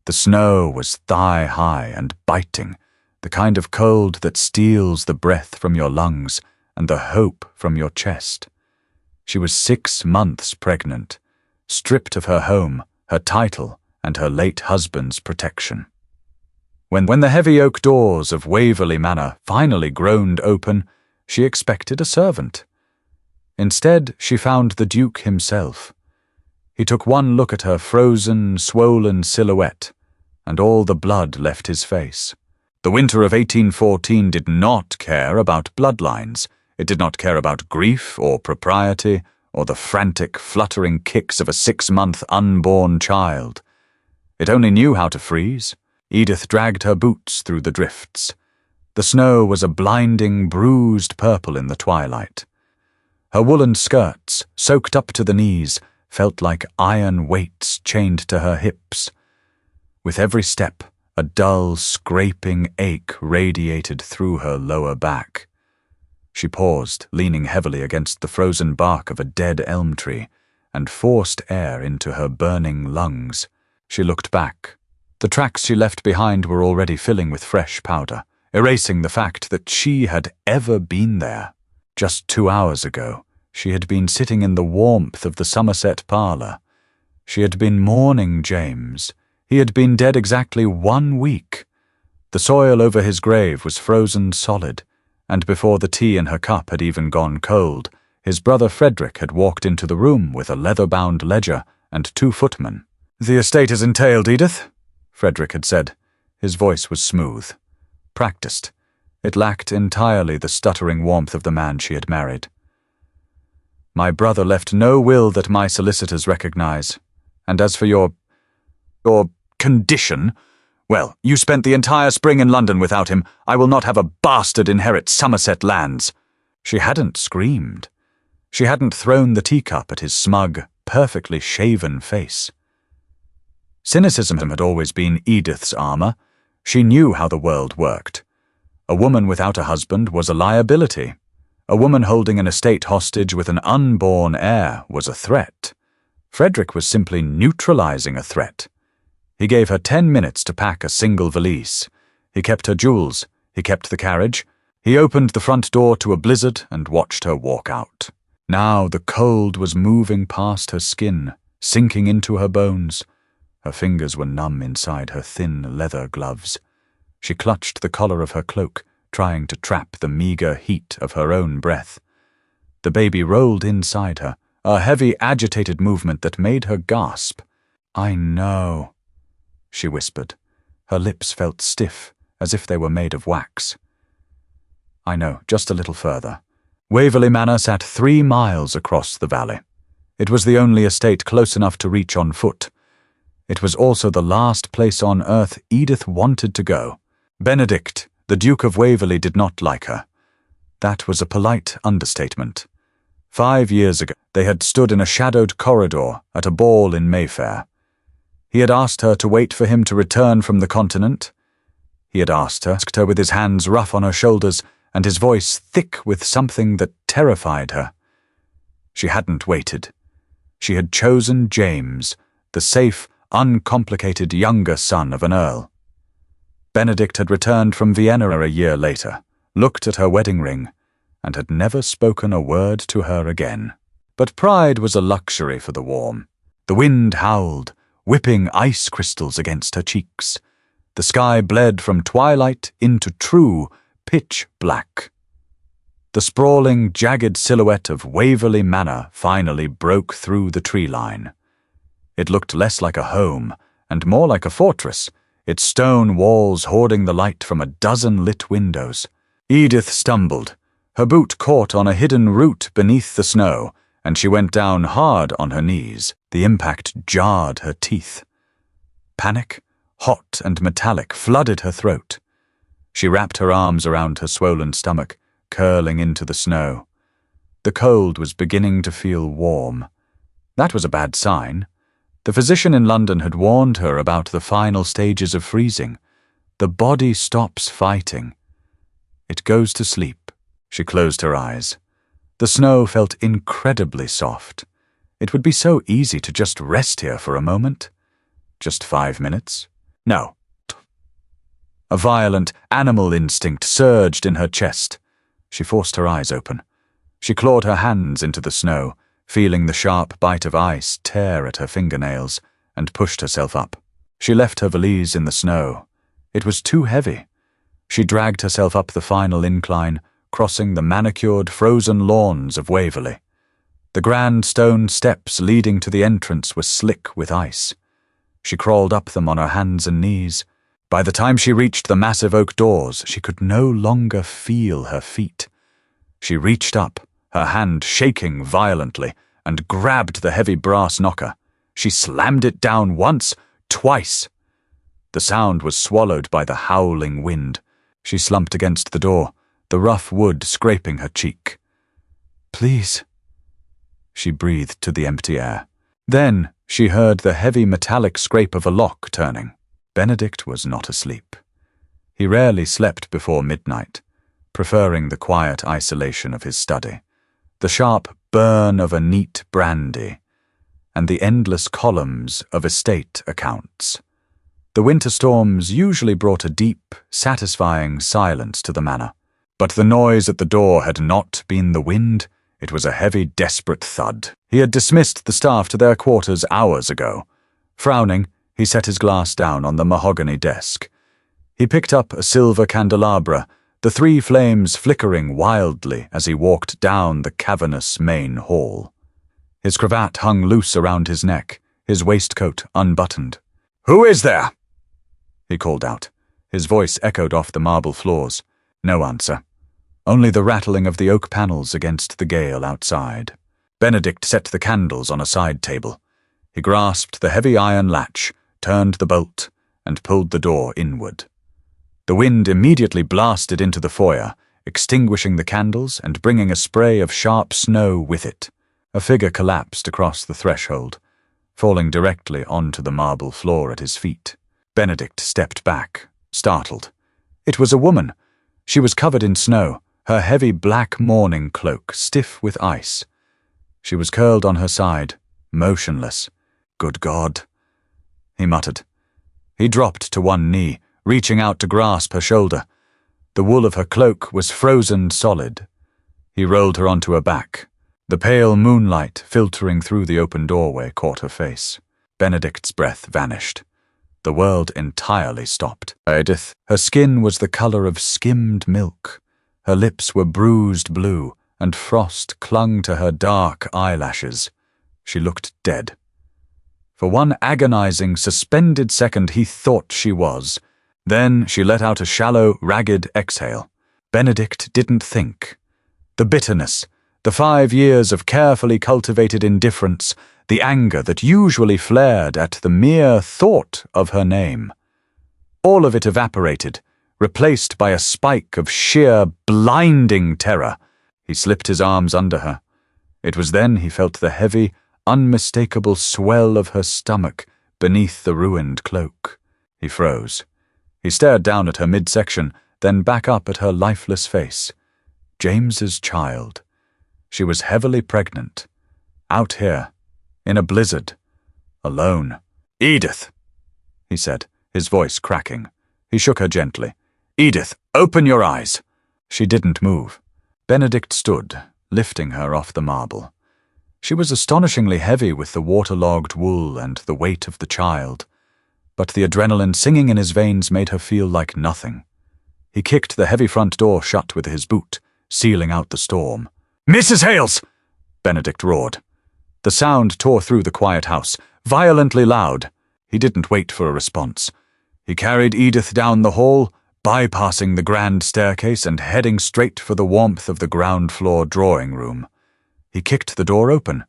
The snow was thigh-high and biting, the kind of cold that steals the breath from your lungs and the hope from your chest. She was 6 months pregnant, stripped of her home, her title, and her late husband's protection. When the heavy oak doors of Waverley Manor finally groaned open, she expected a servant. Instead, she found the Duke himself. He took one look at her frozen, swollen silhouette, and all the blood left his face. The winter of 1814 did not care about bloodlines. It did not care about grief or propriety or the frantic, fluttering kicks of a 6-month unborn child. It only knew how to freeze. Edith dragged her boots through the drifts. The snow was a blinding, bruised purple in the twilight. Her woolen skirts, soaked up to the knees, felt like iron weights chained to her hips. With every step, a dull, scraping ache radiated through her lower back. She paused, leaning heavily against the frozen bark of a dead elm tree, and forced air into her burning lungs. She looked back. The tracks she left behind were already filling with fresh powder, erasing the fact that she had ever been there. Just 2 hours ago, she had been sitting in the warmth of the Somerset parlour. She had been mourning James. He had been dead exactly 1 week. The soil over his grave was frozen solid, and before the tea in her cup had even gone cold, his brother Frederick had walked into the room with a leather-bound ledger and 2 footmen. "The estate is entailed, Edith," Frederick had said. His voice was smooth, practiced. It lacked entirely the stuttering warmth of the man she had married. "My brother left no will that my solicitors recognize. And as for your condition, well, you spent the entire spring in London without him. I will not have a bastard inherit Somerset lands." She hadn't screamed. She hadn't thrown the teacup at his smug, perfectly shaven face. Cynicism had always been Edith's armor. She knew how the world worked. A woman without a husband was a liability. A woman holding an estate hostage with an unborn heir was a threat. Frederick was simply neutralizing a threat. He gave her 10 minutes to pack a single valise. He kept her jewels. He kept the carriage. He opened the front door to a blizzard and watched her walk out. Now the cold was moving past her skin, sinking into her bones. Her fingers were numb inside her thin leather gloves. She clutched the collar of her cloak, trying to trap the meager heat of her own breath. The baby rolled inside her, a heavy, agitated movement that made her gasp. "I know," she whispered. Her lips felt stiff, as if they were made of wax. "I know, just a little further." Waverley Manor sat 3 miles across the valley. It was the only estate close enough to reach on foot. It was also the last place on earth Edith wanted to go. Benedict, the Duke of Waverley, did not like her. That was a polite understatement. 5 years ago, they had stood in a shadowed corridor at a ball in Mayfair. He had asked her to wait for him to return from the continent. He had asked her with his hands rough on her shoulders and his voice thick with something that terrified her. She hadn't waited. She had chosen James, the safe, uncomplicated younger son of an earl. Benedict had returned from Vienna a year later, looked at her wedding ring, and had never spoken a word to her again. But pride was a luxury for the warm. The wind howled, whipping ice crystals against her cheeks. The sky bled from twilight into true pitch black. The sprawling, jagged silhouette of Waverley Manor finally broke through the tree line. It looked less like a home and more like a fortress, its stone walls hoarding the light from a dozen lit windows. Edith stumbled. Her boot caught on a hidden root beneath the snow, and she went down hard on her knees. The impact jarred her teeth. Panic, hot and metallic, flooded her throat. She wrapped her arms around her swollen stomach, curling into the snow. The cold was beginning to feel warm. That was a bad sign. The physician in London had warned her about the final stages of freezing. The body stops fighting. It goes to sleep. She closed her eyes. The snow felt incredibly soft. It would be so easy to just rest here for a moment. Just 5 minutes. No. A violent animal instinct surged in her chest. She forced her eyes open. She clawed her hands into the snow, feeling the sharp bite of ice tear at her fingernails, and pushed herself up. She left her valise in the snow. It was too heavy. She dragged herself up the final incline, crossing the manicured, frozen lawns of Waverley. The grand stone steps leading to the entrance were slick with ice. She crawled up them on her hands and knees. By the time she reached the massive oak doors, she could no longer feel her feet. She reached up, her hand shaking violently, and grabbed the heavy brass knocker. She slammed it down once, twice. The sound was swallowed by the howling wind. She slumped against the door, the rough wood scraping her cheek. "Please," she breathed to the empty air. Then she heard the heavy metallic scrape of a lock turning. Benedict was not asleep. He rarely slept before midnight, preferring the quiet isolation of his study, the sharp burn of a neat brandy, and the endless columns of estate accounts. The winter storms usually brought a deep, satisfying silence to the manor, but the noise at the door had not been the wind. It was a heavy, desperate thud. He had dismissed the staff to their quarters hours ago. Frowning, he set his glass down on the mahogany desk. He picked up a silver candelabra, the three flames flickering wildly as he walked down the cavernous main hall. His cravat hung loose around his neck, his waistcoat unbuttoned. "Who is there?" he called out. His voice echoed off the marble floors. No answer. Only the rattling of the oak panels against the gale outside. Benedict set the candles on a side table. He grasped the heavy iron latch, turned the bolt, and pulled the door inward. The wind immediately blasted into the foyer, extinguishing the candles and bringing a spray of sharp snow with it. A figure collapsed across the threshold, falling directly onto the marble floor at his feet. Benedict stepped back, startled. It was a woman. She was covered in snow, her heavy black mourning cloak stiff with ice. She was curled on her side, motionless. "Good God," he muttered. He dropped to one knee, reaching out to grasp her shoulder. The wool of her cloak was frozen solid. He rolled her onto her back. The pale moonlight filtering through the open doorway caught her face. Benedict's breath vanished. The world entirely stopped. Edith, her skin was the color of skimmed milk. Her lips were bruised blue, and frost clung to her dark eyelashes. She looked dead. For one agonizing, suspended second he thought she was. Then she let out a shallow, ragged exhale. Benedict didn't think. The bitterness, the 5 years of carefully cultivated indifference, the anger that usually flared at the mere thought of her name. All of it evaporated, replaced by a spike of sheer, blinding terror. He slipped his arms under her. It was then he felt the heavy, unmistakable swell of her stomach beneath the ruined cloak. He froze. He stared down at her midsection, then back up at her lifeless face. James's child. She was heavily pregnant. Out here, in a blizzard, alone. "Edith," he said, his voice cracking. He shook her gently. "Edith, open your eyes." She didn't move. Benedict stood, lifting her off the marble. She was astonishingly heavy with the waterlogged wool and the weight of the child, but the adrenaline singing in his veins made her feel like nothing. He kicked the heavy front door shut with his boot, sealing out the storm. "Mrs. Hales!" Benedict roared. The sound tore through the quiet house, violently loud. He didn't wait for a response. He carried Edith down the hall, bypassing the grand staircase and heading straight for the warmth of the ground-floor drawing room. He kicked the door open.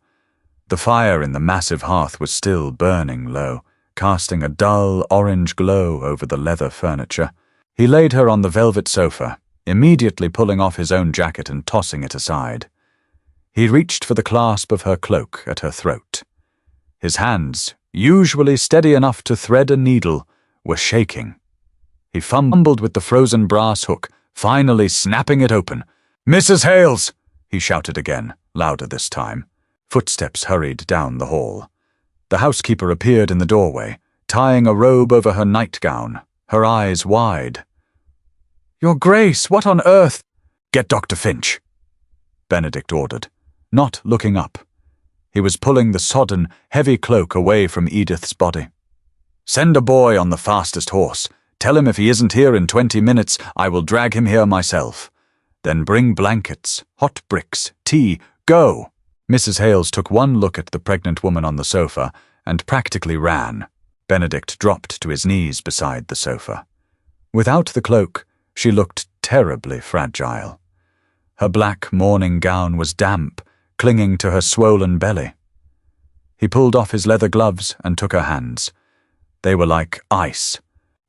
The fire in the massive hearth was still burning low, casting a dull orange glow over the leather furniture. He laid her on the velvet sofa, immediately pulling off his own jacket and tossing it aside. He reached for the clasp of her cloak at her throat. His hands, usually steady enough to thread a needle, were shaking. He fumbled with the frozen brass hook, finally snapping it open. "Mrs. Hales!" he shouted again, louder this time. Footsteps hurried down the hall. The housekeeper appeared in the doorway, tying a robe over her nightgown, her eyes wide. "Your Grace, what on earth—" "Get Dr. Finch," Benedict ordered, not looking up. He was pulling the sodden, heavy cloak away from Edith's body. "Send a boy on the fastest horse. Tell him if he isn't here in 20 minutes, I will drag him here myself. Then bring blankets, hot bricks, tea, go!" Mrs. Hales took one look at the pregnant woman on the sofa and practically ran. Benedict dropped to his knees beside the sofa. Without the cloak, she looked terribly fragile. Her black morning gown was damp, clinging to her swollen belly. He pulled off his leather gloves and took her hands. They were like ice.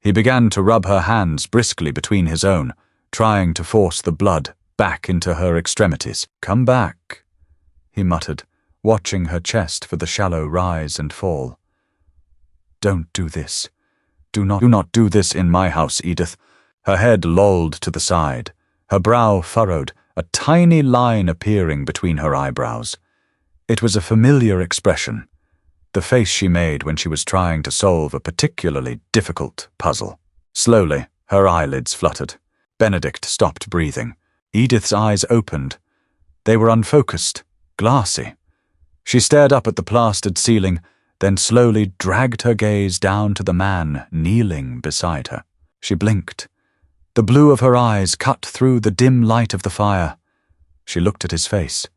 He began to rub her hands briskly between his own, trying to force the blood back into her extremities. "Come back," he muttered, watching her chest for the shallow rise and fall. "Don't do this. Do not do this in my house, Edith." Her head lolled to the side, her brow furrowed, a tiny line appearing between her eyebrows. It was a familiar expression, the face she made when she was trying to solve a particularly difficult puzzle. Slowly, her eyelids fluttered. Benedict stopped breathing. Edith's eyes opened. They were unfocused, glassy. She stared up at the plastered ceiling, then slowly dragged her gaze down to the man kneeling beside her. She blinked. The blue of her eyes cut through the dim light of the fire. She looked at his face.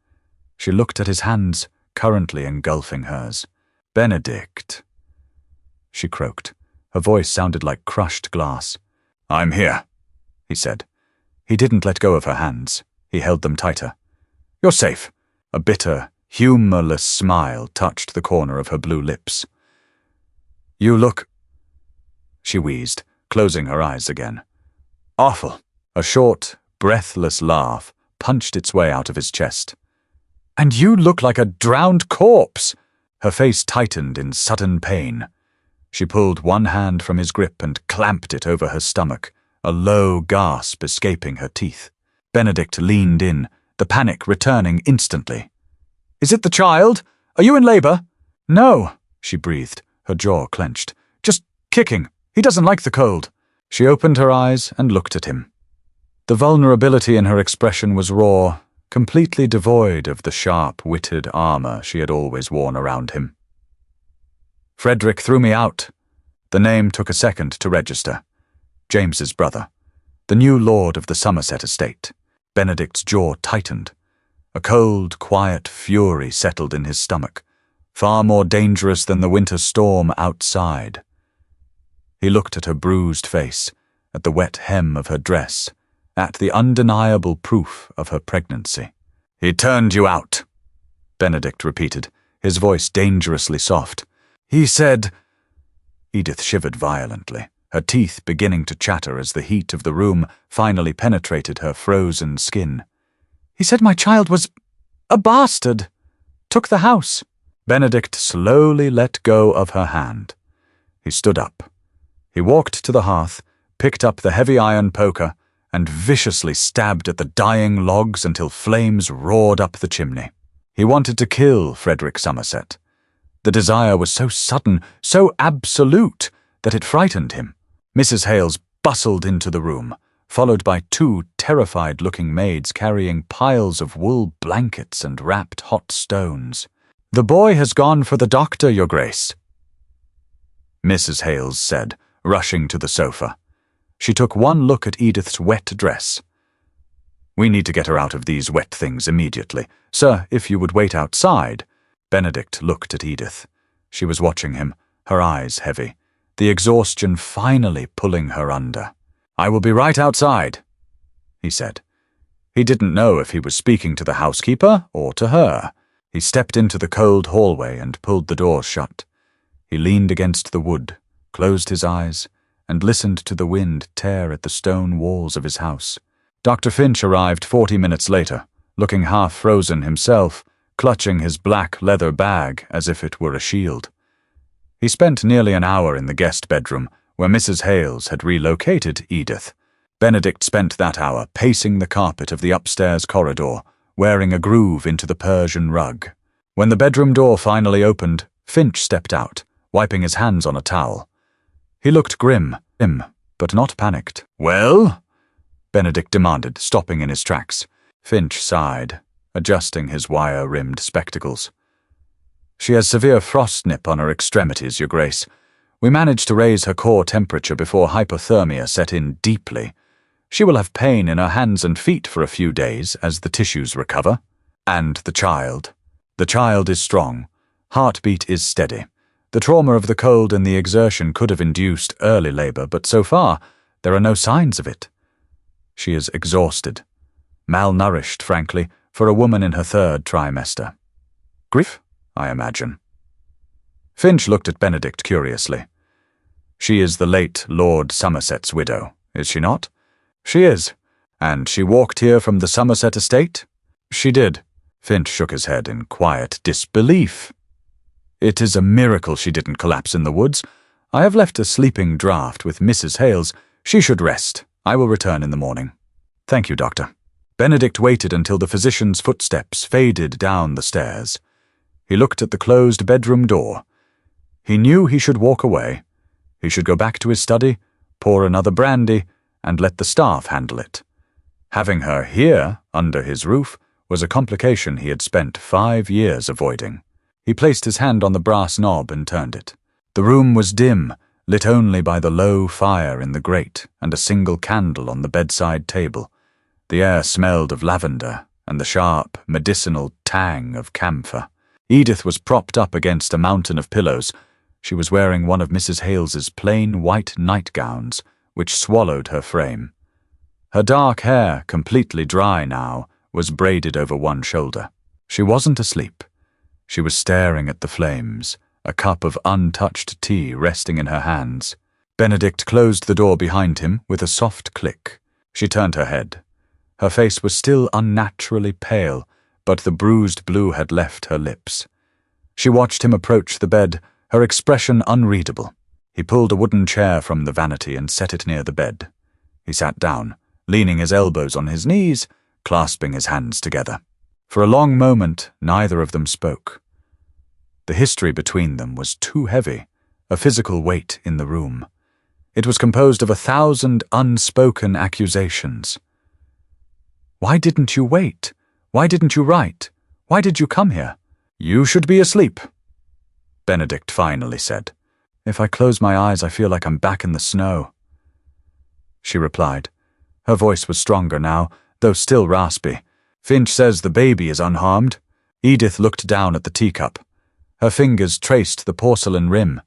She looked at his hands, currently engulfing hers. "Benedict," she croaked. Her voice sounded like crushed glass. "I'm here," he said. He didn't let go of her hands. He held them tighter. "You're safe." A bitter, humorless smile touched the corner of her blue lips. "You look—" she wheezed, closing her eyes again. "Awful." A short, breathless laugh punched its way out of his chest. "And you look like a drowned corpse." Her face tightened in sudden pain. She pulled one hand from his grip and clamped it over her stomach, a low gasp escaping her teeth. Benedict leaned in, the panic returning instantly. "Is it the child? Are you in labor?" "No," she breathed, her jaw clenched. "Just kicking. He doesn't like the cold." She opened her eyes and looked at him. The vulnerability in her expression was raw, completely devoid of the sharp-witted armor she had always worn around him. "Frederick threw me out." The name took a second to register. James's brother, the new lord of the Somerset estate. Benedict's jaw tightened. A cold, quiet fury settled in his stomach, far more dangerous than the winter storm outside. He looked at her bruised face, at the wet hem of her dress, at the undeniable proof of her pregnancy. "He turned you out," Benedict repeated, his voice dangerously soft. "He said—" Edith shivered violently, her teeth beginning to chatter as the heat of the room finally penetrated her frozen skin. "He said my child was a bastard. Took the house." Benedict slowly let go of her hand. He stood up. He walked to the hearth, picked up the heavy iron poker, and viciously stabbed at the dying logs until flames roared up the chimney. He wanted to kill Frederick Somerset. The desire was so sudden, so absolute, that it frightened him. Mrs. Hales bustled into the room, followed by two terrified-looking maids carrying piles of wool blankets and wrapped hot stones. "The boy has gone for the doctor, Your Grace," Mrs. Hales said, rushing to the sofa. She took one look at Edith's wet dress. "We need to get her out of these wet things immediately. Sir, if you would wait outside." Benedict looked at Edith. She was watching him, her eyes heavy, the exhaustion finally pulling her under. "I will be right outside," he said. He didn't know if he was speaking to the housekeeper or to her. He stepped into the cold hallway and pulled the door shut. He leaned against the wood, closed his eyes, and listened to the wind tear at the stone walls of his house. Dr. Finch arrived 40 minutes later, looking half-frozen himself, clutching his black leather bag as if it were a shield. He spent nearly an hour in the guest bedroom, where Mrs. Hales had relocated Edith. Benedict spent that hour pacing the carpet of the upstairs corridor, wearing a groove into the Persian rug. When the bedroom door finally opened, Finch stepped out, wiping his hands on a towel. He looked grim, but not panicked. "Well?" Benedict demanded, stopping in his tracks. Finch sighed, adjusting his wire-rimmed spectacles. "She has severe frostnip on her extremities, Your Grace. We managed to raise her core temperature before hypothermia set in deeply. She will have pain in her hands and feet for a few days as the tissues recover. And the child. The child is strong. Heartbeat is steady. The trauma of the cold and the exertion could have induced early labor, but so far, there are no signs of it. She is exhausted. Malnourished, frankly, for a woman in her third trimester. Grief, I imagine." Finch looked at Benedict curiously. "She is the late Lord Somerset's widow, is she not?" "She is. And she walked here from the Somerset estate?" "She did." Finch shook his head in quiet disbelief. "It is a miracle she didn't collapse in the woods. I have left a sleeping draught with Mrs. Hales. She should rest. I will return in the morning." "Thank you, Doctor." Benedict waited until the physician's footsteps faded down the stairs. He looked at the closed bedroom door. He knew he should walk away. He should go back to his study, pour another brandy, and let the staff handle it. Having her here, under his roof, was a complication he had spent 5 years avoiding. He placed his hand on the brass knob and turned it. The room was dim, lit only by the low fire in the grate and a single candle on the bedside table. The air smelled of lavender and the sharp, medicinal tang of camphor. Edith was propped up against a mountain of pillows. She was wearing one of Mrs. Hales's plain white nightgowns, which swallowed her frame. Her dark hair, completely dry now, was braided over one shoulder. She wasn't asleep. She was staring at the flames, a cup of untouched tea resting in her hands. Benedict closed the door behind him with a soft click. She turned her head. Her face was still unnaturally pale, but the bruised blue had left her lips. She watched him approach the bed, her expression unreadable. He pulled a wooden chair from the vanity and set it near the bed. He sat down, leaning his elbows on his knees, clasping his hands together. For a long moment, neither of them spoke. The history between them was too heavy, a physical weight in the room. It was composed of 1,000 unspoken accusations. "Why didn't you wait? Why didn't you write? Why did you come here? You should be asleep," Benedict finally said. "If I close my eyes, I feel like I'm back in the snow," she replied. Her voice was stronger now, though still raspy. "Finch says the baby is unharmed." Edith looked down at the teacup. Her fingers traced the porcelain rim.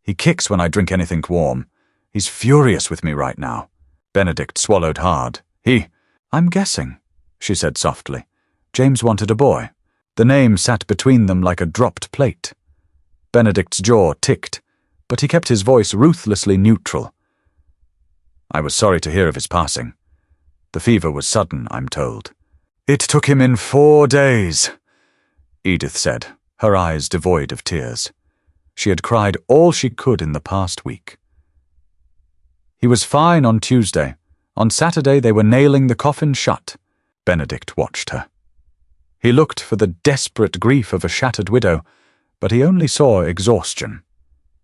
"He kicks when I drink anything warm. He's furious with me right now." Benedict swallowed hard. "I'm guessing," she said softly. "James wanted a boy." The name sat between them like a dropped plate. Benedict's jaw ticked, but he kept his voice ruthlessly neutral. "I was sorry to hear of his passing. The fever was sudden, I'm told." "It took him in 4 days," Edith said, her eyes devoid of tears. She had cried all she could in the past week. "He was fine on Tuesday. On Saturday they were nailing the coffin shut." Benedict watched her. He looked for the desperate grief of a shattered widow, but he only saw exhaustion,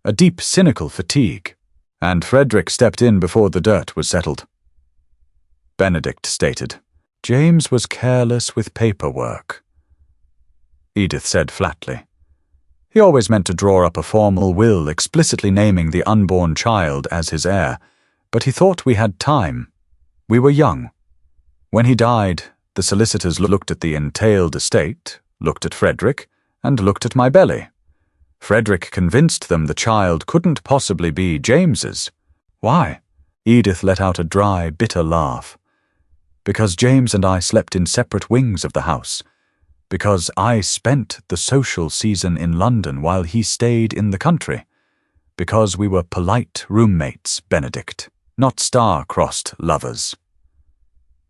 a deep cynical fatigue, and Frederick stepped in before the dirt was settled. Benedict stated, "James was careless with paperwork," Edith said flatly. "He always meant to draw up a formal will explicitly naming the unborn child as his heir, but he thought we had time. We were young. When he died, the solicitors looked at the entailed estate, looked at Frederick, and looked at my belly. Frederick convinced them the child couldn't possibly be James's. Why?" Edith let out a dry, bitter laugh. "Because James and I slept in separate wings of the house. Because I spent the social season in London while he stayed in the country. Because we were polite roommates, Benedict, not star-crossed lovers."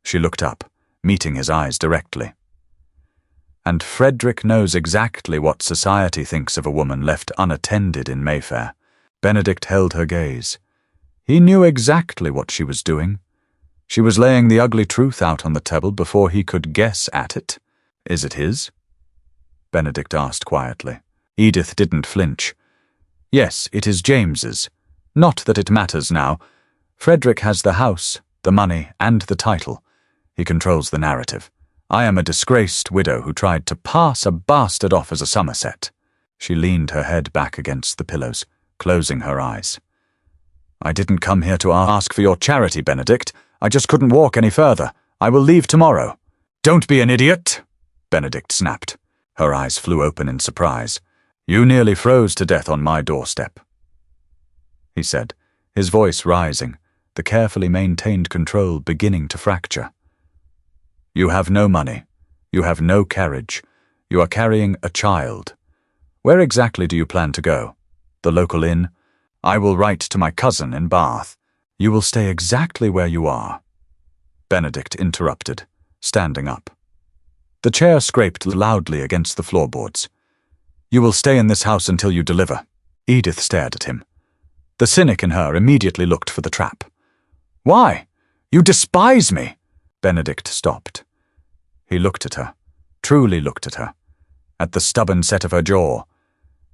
She looked up, meeting his eyes directly. "And Frederick knows exactly what society thinks of a woman left unattended in Mayfair." Benedict held her gaze. He knew exactly what she was doing. She was laying the ugly truth out on the table before he could guess at it. "Is it his?" Benedict asked quietly. Edith didn't flinch. "Yes, it is James's. Not that it matters now. Frederick has the house, the money, and the title. He controls the narrative. I am a disgraced widow who tried to pass a bastard off as a Somerset. She leaned her head back against the pillows, closing her eyes. I didn't come here to ask for your charity, Benedict. I just couldn't walk any further. I will leave tomorrow. Don't be an idiot, Benedict snapped. Her eyes flew open in surprise. You nearly froze to death on my doorstep, he said, his voice rising, the carefully maintained control beginning to fracture. You have no money. You have no carriage. You are carrying a child. Where exactly do you plan to go? The local inn? I will write to my cousin in Bath. You will stay exactly where you are. Benedict interrupted, standing up. The chair scraped loudly against the floorboards. You will stay in this house until you deliver. Edith stared at him. The cynic in her immediately looked for the trap. Why? You despise me! Benedict stopped. He looked at her, truly looked at her, at the stubborn set of her jaw,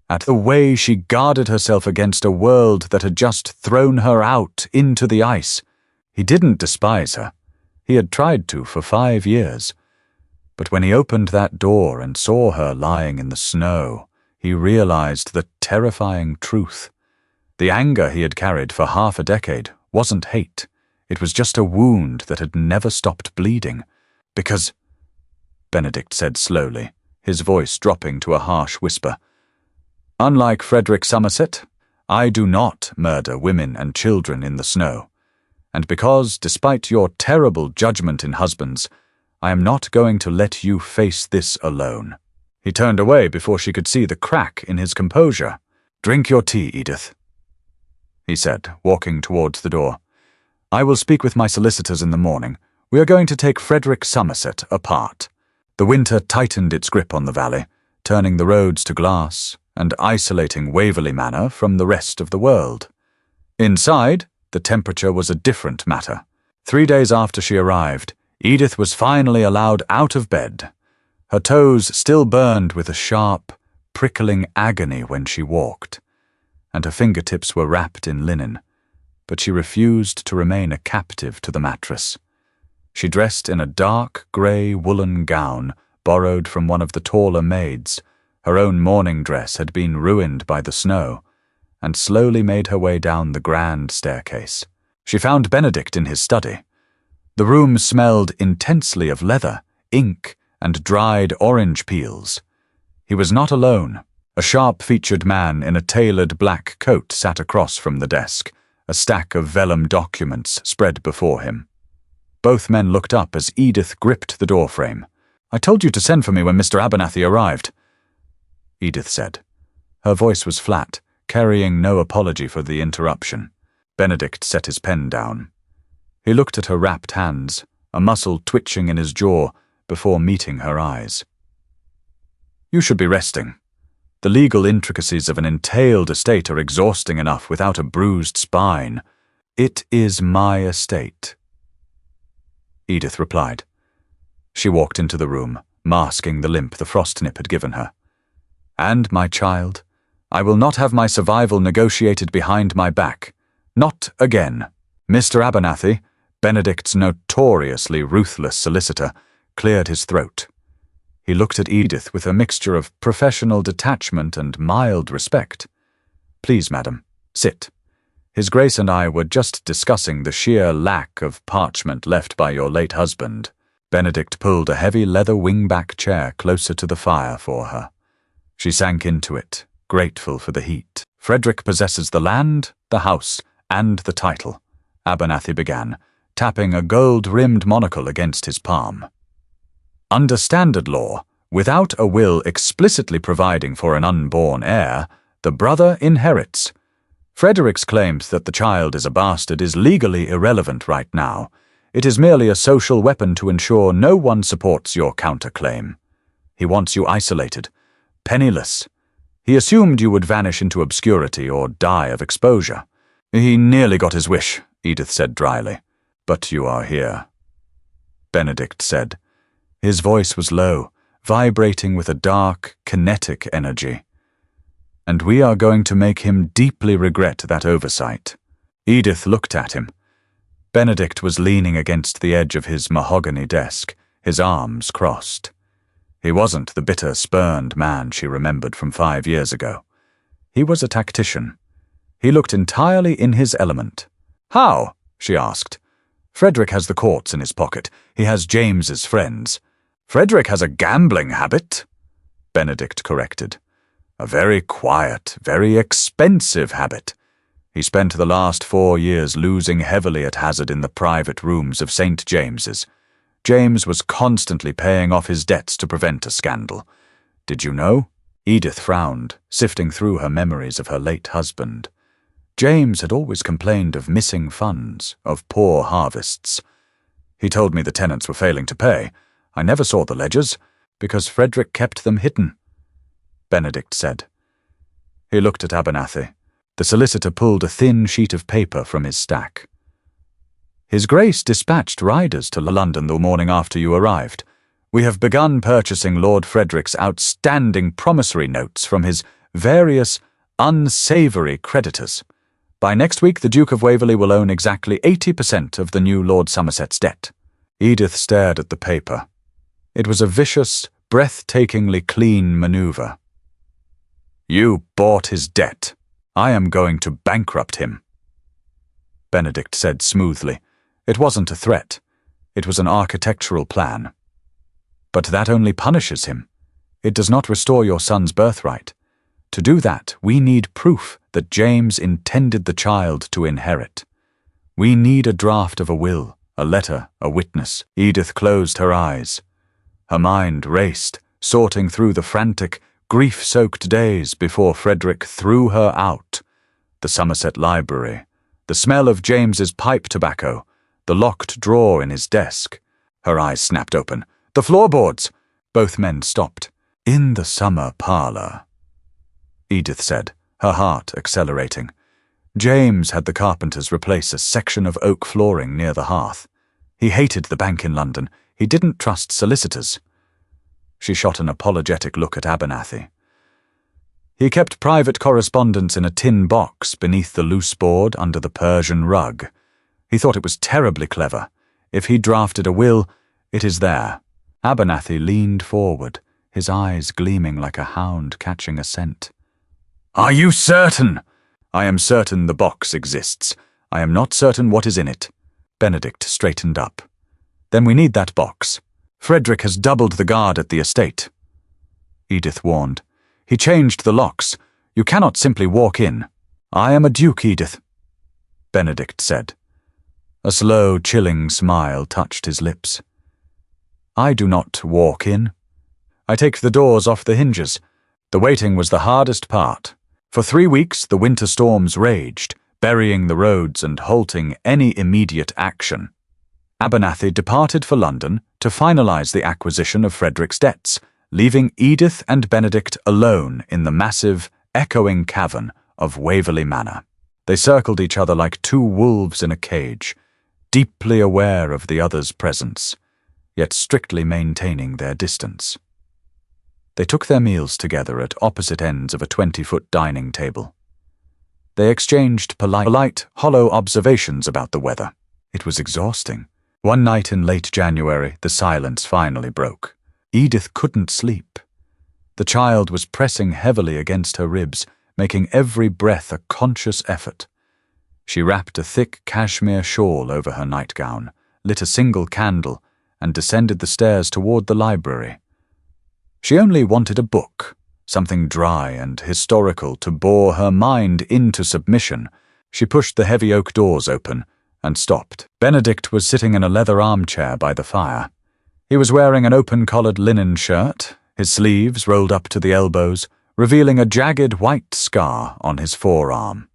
at the way she guarded herself against a world that had just thrown her out into the ice. He didn't despise her. He had tried to for 5 years. But when he opened that door and saw her lying in the snow, he realized the terrifying truth. The anger he had carried for half a decade wasn't hate. It was just a wound that had never stopped bleeding. Because, Benedict said slowly, his voice dropping to a harsh whisper, unlike Frederick Somerset, I do not murder women and children in the snow. And because, despite your terrible judgment in husbands, I am not going to let you face this alone. He turned away before she could see the crack in his composure. Drink your tea, Edith, he said, walking towards the door. I will speak with my solicitors in the morning. We are going to take Frederick Somerset apart. The winter tightened its grip on the valley, turning the roads to glass and isolating Waverley Manor from the rest of the world. Inside, the temperature was a different matter. 3 days after she arrived, Edith was finally allowed out of bed. Her toes still burned with a sharp, prickling agony when she walked, and her fingertips were wrapped in linen, but she refused to remain a captive to the mattress. She dressed in a dark grey woolen gown borrowed from one of the taller maids. Her own morning dress had been ruined by the snow, and slowly made her way down the grand staircase. She found Benedict in his study. The room smelled intensely of leather, ink, and dried orange peels. He was not alone. A sharp-featured man in a tailored black coat sat across from the desk, a stack of vellum documents spread before him. Both men looked up as Edith gripped the doorframe. I told you to send for me when Mr. Abernathy arrived, Edith said. Her voice was flat, carrying no apology for the interruption. Benedict set his pen down. He looked at her wrapped hands, a muscle twitching in his jaw, before meeting her eyes. You should be resting. The legal intricacies of an entailed estate are exhausting enough without a bruised spine. It is my estate, Edith replied. She walked into the room, masking the limp the frost nip had given her. And, my child, I will not have my survival negotiated behind my back. Not again. Mr. Abernathy, Benedict's notoriously ruthless solicitor, cleared his throat. He looked at Edith with a mixture of professional detachment and mild respect. Please, madam, sit. His Grace and I were just discussing the sheer lack of parchment left by your late husband. Benedict pulled a heavy leather wingback chair closer to the fire for her. She sank into it, grateful for the heat. Frederick possesses the land, the house, and the title, Abernathy began, tapping a gold-rimmed monocle against his palm. Under standard law, without a will explicitly providing for an unborn heir, the brother inherits. Frederick's claims that the child is a bastard is legally irrelevant right now. It is merely a social weapon to ensure no one supports your counterclaim. He wants you isolated, penniless. He assumed you would vanish into obscurity or die of exposure. He nearly got his wish, Edith said dryly. But you are here, Benedict said. His voice was low, vibrating with a dark, kinetic energy. and we are going to make him deeply regret that oversight." Edith looked at him. Benedict was leaning against the edge of his mahogany desk, his arms crossed. He wasn't the bitter, spurned man she remembered from 5 years ago. He was a tactician. He looked entirely in his element. "How?" she asked. "Frederick has the courts in his pocket. He has James's friends." "Frederick has a gambling habit," Benedict corrected. "A very quiet, very expensive habit. He spent the last 4 years losing heavily at hazard in the private rooms of St. James's. James was constantly paying off his debts to prevent a scandal. Did you know?" Edith frowned, sifting through her memories of her late husband. James had always complained of missing funds, of poor harvests. "He told me the tenants were failing to pay. I never saw the ledgers, because Frederick kept them hidden," Benedict said. He looked at Abernathy. The solicitor pulled a thin sheet of paper from his stack. "His Grace dispatched riders to London the morning after you arrived. We have begun purchasing Lord Frederick's outstanding promissory notes from his various unsavoury creditors. By next week the Duke of Waverley will own exactly 80% of the new Lord Somerset's debt." Edith stared at the paper. It was a vicious, breathtakingly clean manoeuvre. "You bought his debt. I am going to bankrupt him," Benedict said smoothly. It wasn't a threat. It was an architectural plan. "But that only punishes him. It does not restore your son's birthright. To do that, we need proof that James intended the child to inherit. We need a draft of a will, a letter, a witness." Edith closed her eyes. Her mind raced, sorting through the frantic, grief-soaked days before Frederick threw her out. The Somerset Library, the smell of James's pipe tobacco, the locked drawer in his desk. Her eyes snapped open. "The floorboards!" Both men stopped. "In the summer parlour," Edith said, her heart accelerating. James had the carpenters replace a section of oak flooring near the hearth. He hated the bank in London. He didn't trust solicitors. She shot an apologetic look at Abernathy. "He kept private correspondence in a tin box beneath the loose board under the Persian rug. He thought it was terribly clever. If he drafted a will, it is there." Abernathy leaned forward, his eyes gleaming like a hound catching a scent. "Are you certain?" "I am certain the box exists. I am not certain what is in it." Benedict straightened up. "Then we need that box. Frederick has doubled the guard at the estate," Edith warned. "He changed the locks. You cannot simply walk in." "I am a duke, Edith," Benedict said. A slow, chilling smile touched his lips. "I do not walk in. I take the doors off the hinges. The waiting was the hardest part. For 3 weeks the winter storms raged, burying the roads and halting any immediate action. Abernathy departed for London to finalize the acquisition of Frederick's debts, leaving Edith and Benedict alone in the massive, echoing cavern of Waverley Manor. They circled each other like 2 wolves in a cage, deeply aware of the other's presence, yet strictly maintaining their distance. They took their meals together at opposite ends of a 20-foot dining table. They exchanged polite, hollow observations about the weather. It was exhausting. One night in late January, the silence finally broke. Edith couldn't sleep. The child was pressing heavily against her ribs, making every breath a conscious effort. She wrapped a thick cashmere shawl over her nightgown, lit a single candle, and descended the stairs toward the library. She only wanted a book, something dry and historical to bore her mind into submission. She pushed the heavy oak doors open and stopped. Benedict was sitting in a leather armchair by the fire. He was wearing an open-collared linen shirt, his sleeves rolled up to the elbows, revealing a jagged white scar on his forearm.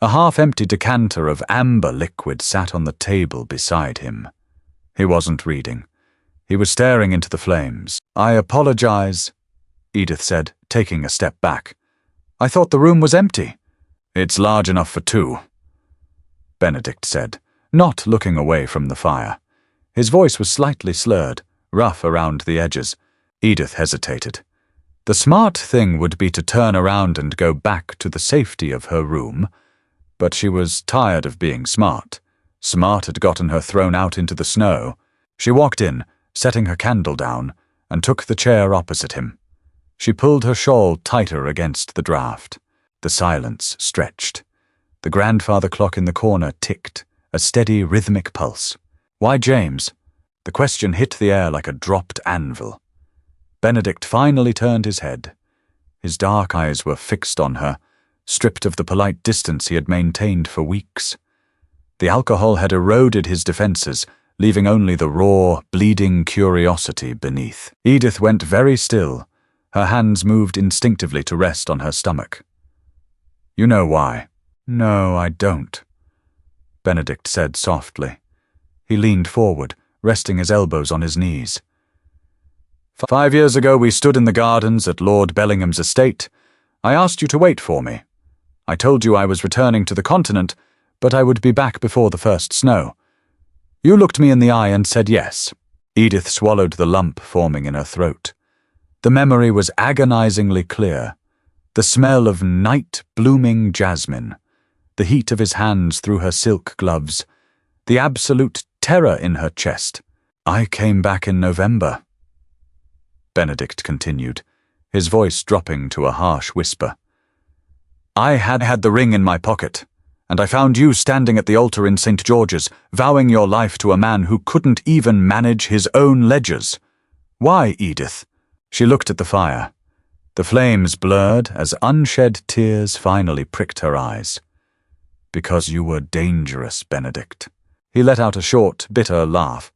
A half-empty decanter of amber liquid sat on the table beside him. He wasn't reading. He was staring into the flames. "I apologize," Edith said, taking a step back. "I thought the room was empty." "It's large enough for 2. Benedict said, not looking away from the fire. His voice was slightly slurred, rough around the edges. Edith hesitated. The smart thing would be to turn around and go back to the safety of her room, but she was tired of being smart. Smart had gotten her thrown out into the snow. She walked in, setting her candle down, and took the chair opposite him. She pulled her shawl tighter against the draught. The silence stretched. The grandfather clock in the corner ticked, a steady rhythmic pulse. Why James? The question hit the air like a dropped anvil. Benedict finally turned his head. His dark eyes were fixed on her, stripped of the polite distance he had maintained for weeks. The alcohol had eroded his defenses, leaving only the raw, bleeding curiosity beneath. Edith went very still. Her hands moved instinctively to rest on her stomach. "You know why?" "No, I don't," Benedict said softly. He leaned forward, resting his elbows on his knees. 5 years ago we stood in the gardens at Lord Bellingham's estate. I asked you to wait for me. I told you I was returning to the continent, but I would be back before the first snow. You looked me in the eye and said yes. Edith swallowed the lump forming in her throat. The memory was agonizingly clear. The smell of night-blooming jasmine, the heat of his hands through her silk gloves, the absolute terror in her chest. "I came back in November," Benedict continued, his voice dropping to a harsh whisper. "I had the ring in my pocket, and I found you standing at the altar in St. George's, vowing your life to a man who couldn't even manage his own ledgers. Why, Edith?" She looked at the fire. The flames blurred as unshed tears finally pricked her eyes. "Because you were dangerous, Benedict." He let out a short, bitter laugh.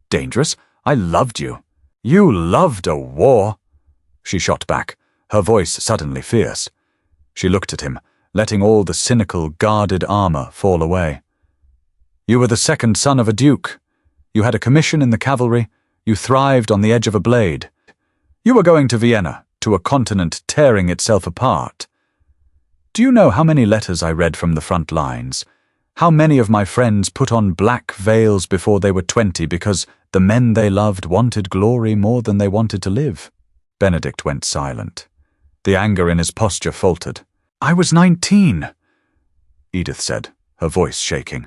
"Dangerous? I loved you." "You loved a war," she shot back, her voice suddenly fierce. She looked at him, letting all the cynical, guarded armor fall away. "You were the second son of a duke. You had a commission in the cavalry. You thrived on the edge of a blade. You were going to Vienna, to a continent tearing itself apart. Do you know how many letters I read from the front lines? How many of my friends put on black veils before they were 20 because the men they loved wanted glory more than they wanted to live?" Benedict went silent. The anger in his posture faltered. "I was 19, Edith said, her voice shaking.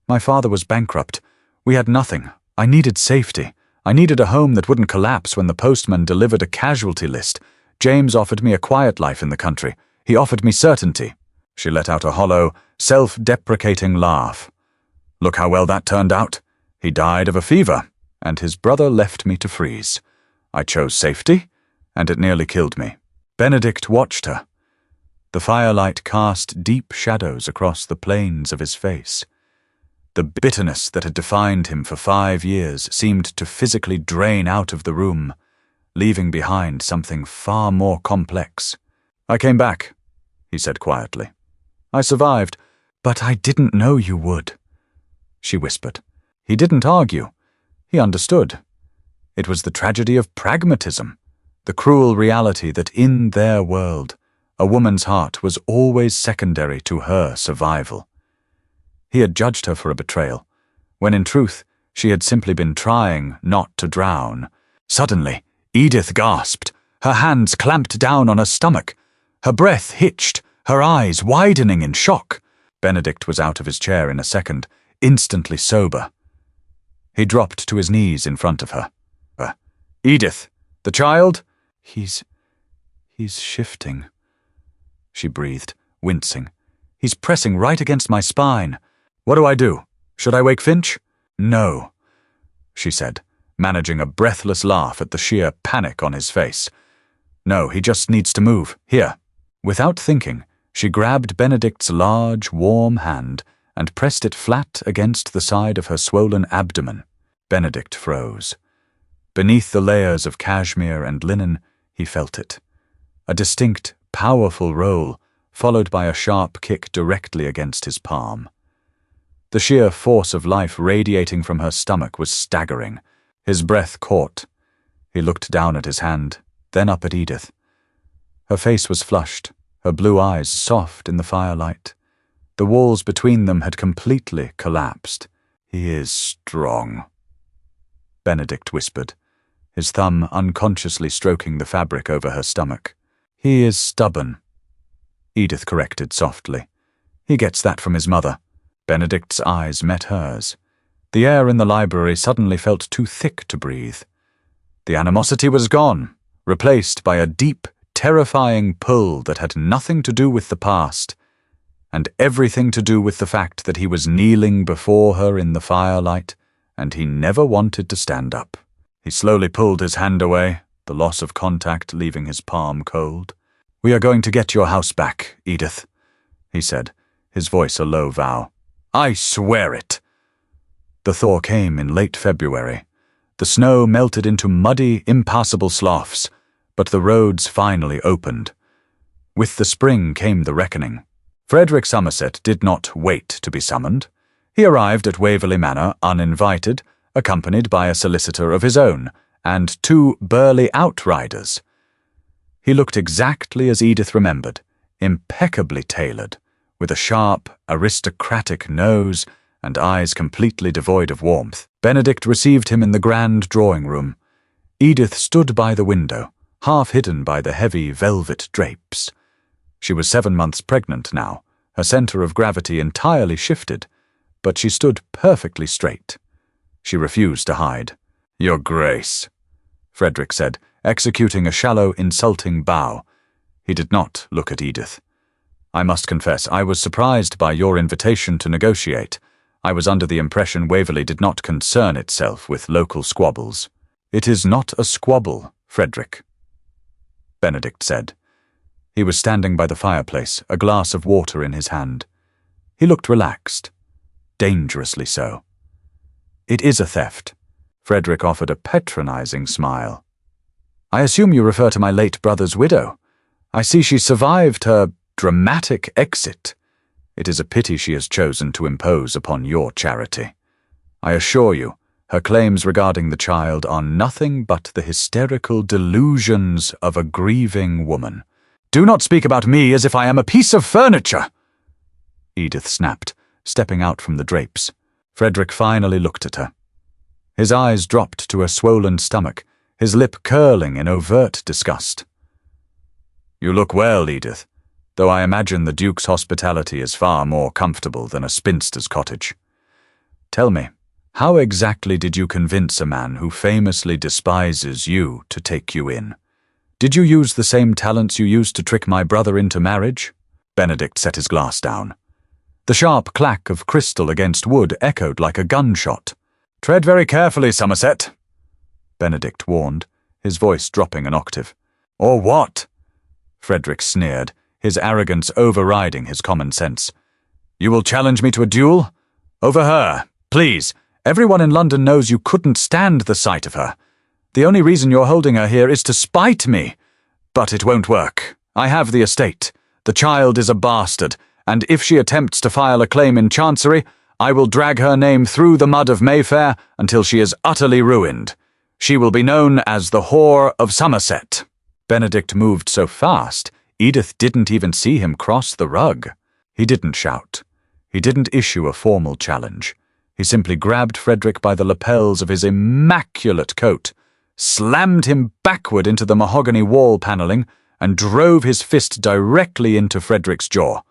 "My father was bankrupt. We had nothing. I needed safety. I needed a home that wouldn't collapse when the postman delivered a casualty list. James offered me a quiet life in the country. He offered me certainty." She let out a hollow, self-deprecating laugh. "Look how well that turned out. He died of a fever, and his brother left me to freeze. I chose safety, and it nearly killed me." Benedict watched her. The firelight cast deep shadows across the planes of his face. The bitterness that had defined him for 5 years seemed to physically drain out of the room, leaving behind something far more complex. "I came back," he said quietly. "I survived, but I didn't know you would," she whispered. He didn't argue. He understood. It was the tragedy of pragmatism, the cruel reality that in their world, a woman's heart was always secondary to her survival. He had judged her for a betrayal, when in truth she had simply been trying not to drown. Suddenly, Edith gasped. Her hands clamped down on her stomach. Her breath hitched, her eyes widening in shock. Benedict was out of his chair in a second, instantly sober. He dropped to his knees in front of her. "Edith, the child?" He's shifting," she breathed, wincing. "He's pressing right against my spine. What do I do? Should I wake Finch?" "No," she said, managing a breathless laugh at the sheer panic on his face. "No, he just needs to move. Here." Without thinking, she grabbed Benedict's large, warm hand and pressed it flat against the side of her swollen abdomen. Benedict froze. Beneath the layers of cashmere and linen, he felt it. A distinct, powerful roll, followed by a sharp kick directly against his palm. The sheer force of life radiating from her stomach was staggering. His breath caught. He looked down at his hand, then up at Edith. Her face was flushed, her blue eyes soft in the firelight. The walls between them had completely collapsed. "He is strong," Benedict whispered, his thumb unconsciously stroking the fabric over her stomach. "He is stubborn," Edith corrected softly. "He gets that from his mother." Benedict's eyes met hers. The air in the library suddenly felt too thick to breathe. The animosity was gone, replaced by a deep, terrifying pull that had nothing to do with the past, and everything to do with the fact that he was kneeling before her in the firelight, and he never wanted to stand up. He slowly pulled his hand away, the loss of contact leaving his palm cold. "We are going to get your house back, Edith," he said, his voice a low vow. "I swear it." The thaw came in late February. The snow melted into muddy, impassable sloughs, but the roads finally opened. With the spring came the reckoning. Frederick Somerset did not wait to be summoned. He arrived at Waverley Manor uninvited, accompanied by a solicitor of his own, and 2 burly outriders. He looked exactly as Edith remembered, impeccably tailored, with a sharp, aristocratic nose and eyes completely devoid of warmth. Benedict received him in the grand drawing-room. Edith stood by the window, half hidden by the heavy velvet drapes. She was 7 months pregnant now, her center of gravity entirely shifted, but she stood perfectly straight. She refused to hide. "Your Grace," Frederick said, executing a shallow, insulting bow. He did not look at Edith. "I must confess, I was surprised by your invitation to negotiate. I was under the impression Waverley did not concern itself with local squabbles." "It is not a squabble, Frederick," Benedict said. He was standing by the fireplace, a glass of water in his hand. He looked relaxed, dangerously so. "It is a theft." Frederick offered a patronizing smile. "I assume you refer to my late brother's widow. I see she survived her dramatic exit. It is a pity she has chosen to impose upon your charity. I assure you, her claims regarding the child are nothing but the hysterical delusions of a grieving woman." "Do not speak about me as if I am a piece of furniture," Edith snapped, stepping out from the drapes. Frederick finally looked at her. His eyes dropped to her swollen stomach, his lip curling in overt disgust. "You look well, Edith, though I imagine the Duke's hospitality is far more comfortable than a spinster's cottage. Tell me, how exactly did you convince a man who famously despises you to take you in? Did you use the same talents you used to trick my brother into marriage?" Benedict set his glass down. The sharp clack of crystal against wood echoed like a gunshot. "Tread very carefully, Somerset," Benedict warned, his voice dropping an octave. "Or what?" Frederick sneered, his arrogance overriding his common sense. "You will challenge me to a duel? Over her, please. Everyone in London knows you couldn't stand the sight of her. The only reason you're holding her here is to spite me. But it won't work. I have the estate. The child is a bastard, and if she attempts to file a claim in Chancery, I will drag her name through the mud of Mayfair until she is utterly ruined. She will be known as the Whore of Somerset." Benedict moved so fast, Edith didn't even see him cross the rug. He didn't shout. He didn't issue a formal challenge. He simply grabbed Frederick by the lapels of his immaculate coat, slammed him backward into the mahogany wall paneling, and drove his fist directly into Frederick's jaw.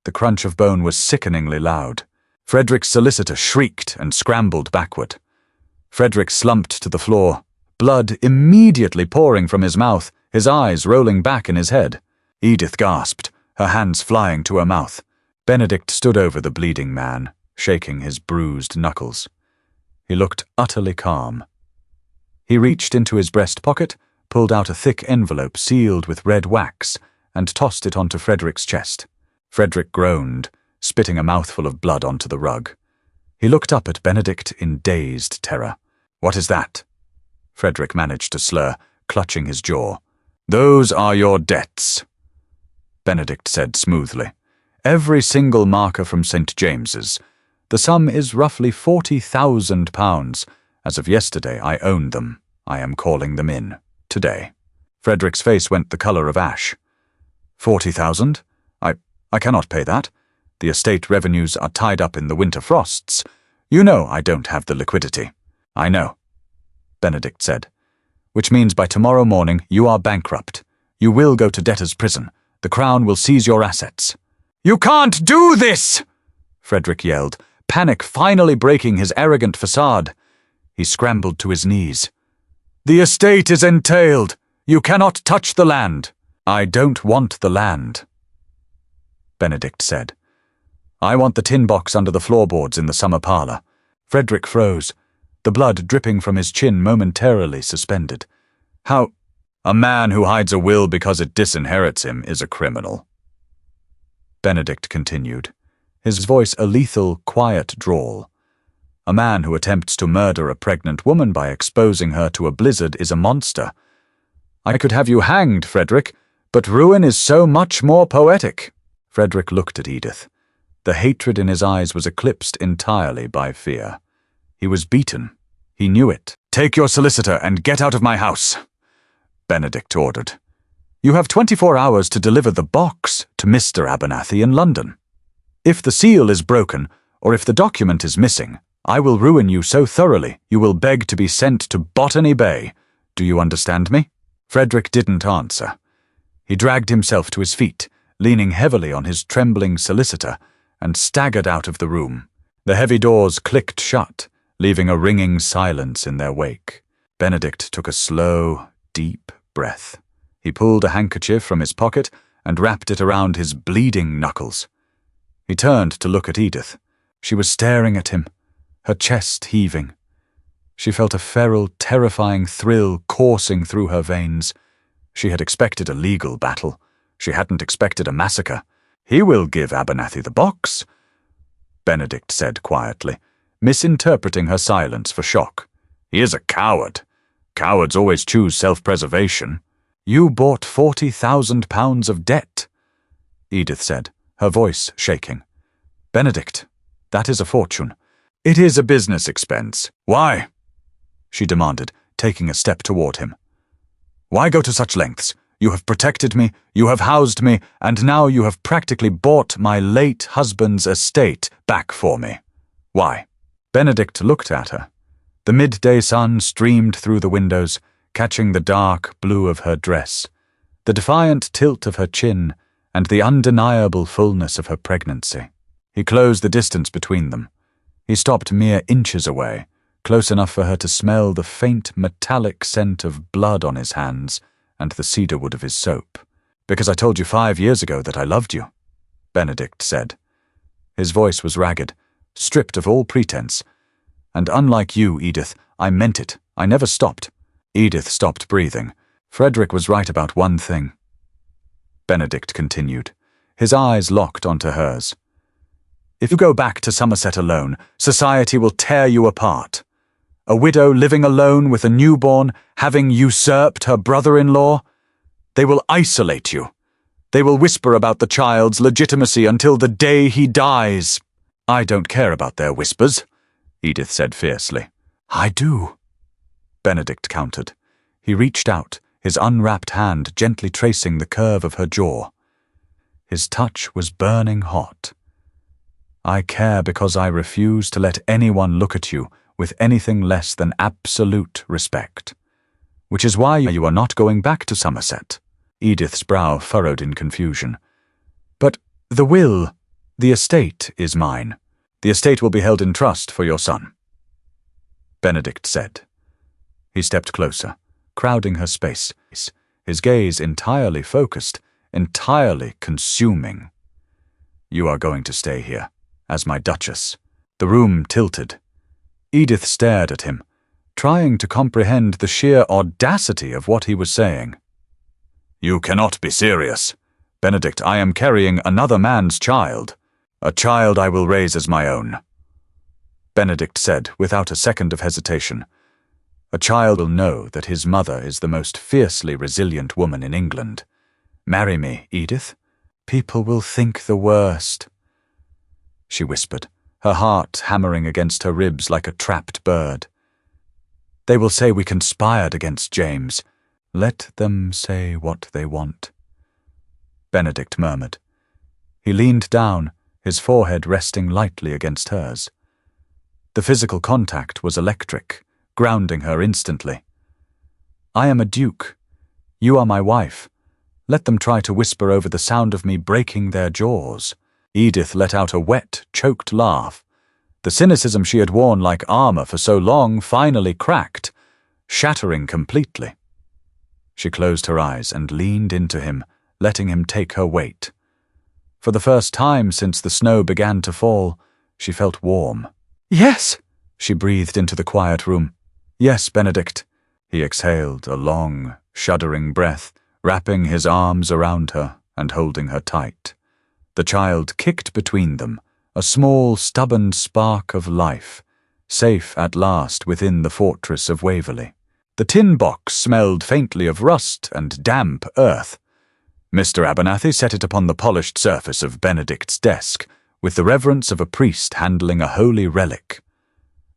The crunch of bone was sickeningly loud. Frederick's solicitor shrieked and scrambled backward. Frederick slumped to the floor, blood immediately pouring from his mouth, his eyes rolling back in his head. Edith gasped, her hands flying to her mouth. Benedict stood over the bleeding man, shaking his bruised knuckles. He looked utterly calm. He reached into his breast pocket, pulled out a thick envelope sealed with red wax, and tossed it onto Frederick's chest. Frederick groaned, spitting a mouthful of blood onto the rug. He looked up at Benedict in dazed terror. "What is that?" Frederick managed to slur, clutching his jaw. "Those are your debts," Benedict said smoothly. "Every single marker from St. James's. The sum is roughly £40,000. As of yesterday, I owned them. I am calling them in. Today." Frederick's face went the colour of ash. 40,000? I cannot pay that. The estate revenues are tied up in the winter frosts. You know I don't have the liquidity." "I know," Benedict said. which means by tomorrow morning you are bankrupt. You will go to debtor's prison. The Crown will seize your assets." "You can't do this!" Frederick yelled, panic finally breaking his arrogant facade. He scrambled to his knees. "The estate is entailed. You cannot touch the land." "I don't want the land," Benedict said. "I want the tin box under the floorboards in the summer parlor." Frederick froze, the blood dripping from his chin momentarily suspended. "How? A man who hides a will because it disinherits him is a criminal," Benedict continued, his voice a lethal, quiet drawl. "A man who attempts to murder a pregnant woman by exposing her to a blizzard is a monster. I could have you hanged, Frederick, but ruin is so much more poetic." Frederick looked at Edith. The hatred in his eyes was eclipsed entirely by fear. He was beaten. He knew it. "Take your solicitor and get out of my house," Benedict ordered. "You have 24 hours to deliver the box to Mr. Abernathy in London. If the seal is broken, or if the document is missing, I will ruin you so thoroughly you will beg to be sent to Botany Bay. Do you understand me?" Frederick didn't answer. He dragged himself to his feet, leaning heavily on his trembling solicitor, and staggered out of the room. The heavy doors clicked shut, leaving a ringing silence in their wake. Benedict took a slow, deep breath. He pulled a handkerchief from his pocket and wrapped it around his bleeding knuckles. He turned to look at Edith. She was staring at him, her chest heaving. She felt a feral, terrifying thrill coursing through her veins. She had expected a legal battle. She hadn't expected a massacre. "He will give Abernathy the box," Benedict said quietly, misinterpreting her silence for shock. "He is a coward. Cowards always choose self-preservation." "You bought £40,000 of debt," Edith said, her voice shaking. "Benedict, that is a fortune." "It is a business expense." "Why?" she demanded, taking a step toward him. "Why go to such lengths? You have protected me, you have housed me, and now you have practically bought my late husband's estate back for me. Why?" Benedict looked at her. The midday sun streamed through the windows, catching the dark blue of her dress, the defiant tilt of her chin, and the undeniable fullness of her pregnancy. He closed the distance between them. He stopped mere inches away, close enough for her to smell the faint metallic scent of blood on his hands and the cedarwood of his soap. "Because I told you 5 years ago that I loved you," Benedict said. His voice was ragged, stripped of all pretense. "And unlike you, Edith, I meant it. I never stopped." Edith stopped breathing. Frederick was right about one thing, Benedict continued, his eyes locked onto hers. "If you go back to Somerset alone, society will tear you apart. A widow living alone with a newborn, having usurped her brother-in-law. They will isolate you. They will whisper about the child's legitimacy until the day he dies." "I don't care about their whispers," Edith said fiercely. "I do," Benedict countered. He reached out, his unwrapped hand gently tracing the curve of her jaw. His touch was burning hot. "I care because I refuse to let anyone look at you with anything less than absolute respect. Which is why you are not going back to Somerset." Edith's brow furrowed in confusion. "But the will, the estate is mine. The estate will be held in trust for your son," Benedict said. He stepped closer, crowding her space, his gaze entirely focused, entirely consuming. "You are going to stay here, as my Duchess." The room tilted. Edith stared at him, trying to comprehend the sheer audacity of what he was saying. "You cannot be serious. Benedict, I am carrying another man's child. A child I will raise as my own," Benedict said without a second of hesitation. "A child will know that his mother is the most fiercely resilient woman in England. Marry me, Edith. People will think the worst," she whispered, her heart hammering against her ribs like a trapped bird. "They will say we conspired against James. Let them say what they want," Benedict murmured. He leaned down, his forehead resting lightly against hers. The physical contact was electric, grounding her instantly. I am a duke. You are my wife. Let them try to whisper over the sound of me breaking their jaws." Edith let out a wet, choked laugh. The cynicism she had worn like armor for so long finally cracked, shattering completely. She closed her eyes and leaned into him, letting him take her weight. For the first time since the snow began to fall, she felt warm. "Yes," she breathed into the quiet room. "Yes, Benedict." He exhaled a long, shuddering breath, wrapping his arms around her and holding her tight. The child kicked between them, a small, stubborn spark of life, safe at last within the fortress of Waverley. The tin box smelled faintly of rust and damp earth. Mr. Abernathy set it upon the polished surface of Benedict's desk, with the reverence of a priest handling a holy relic.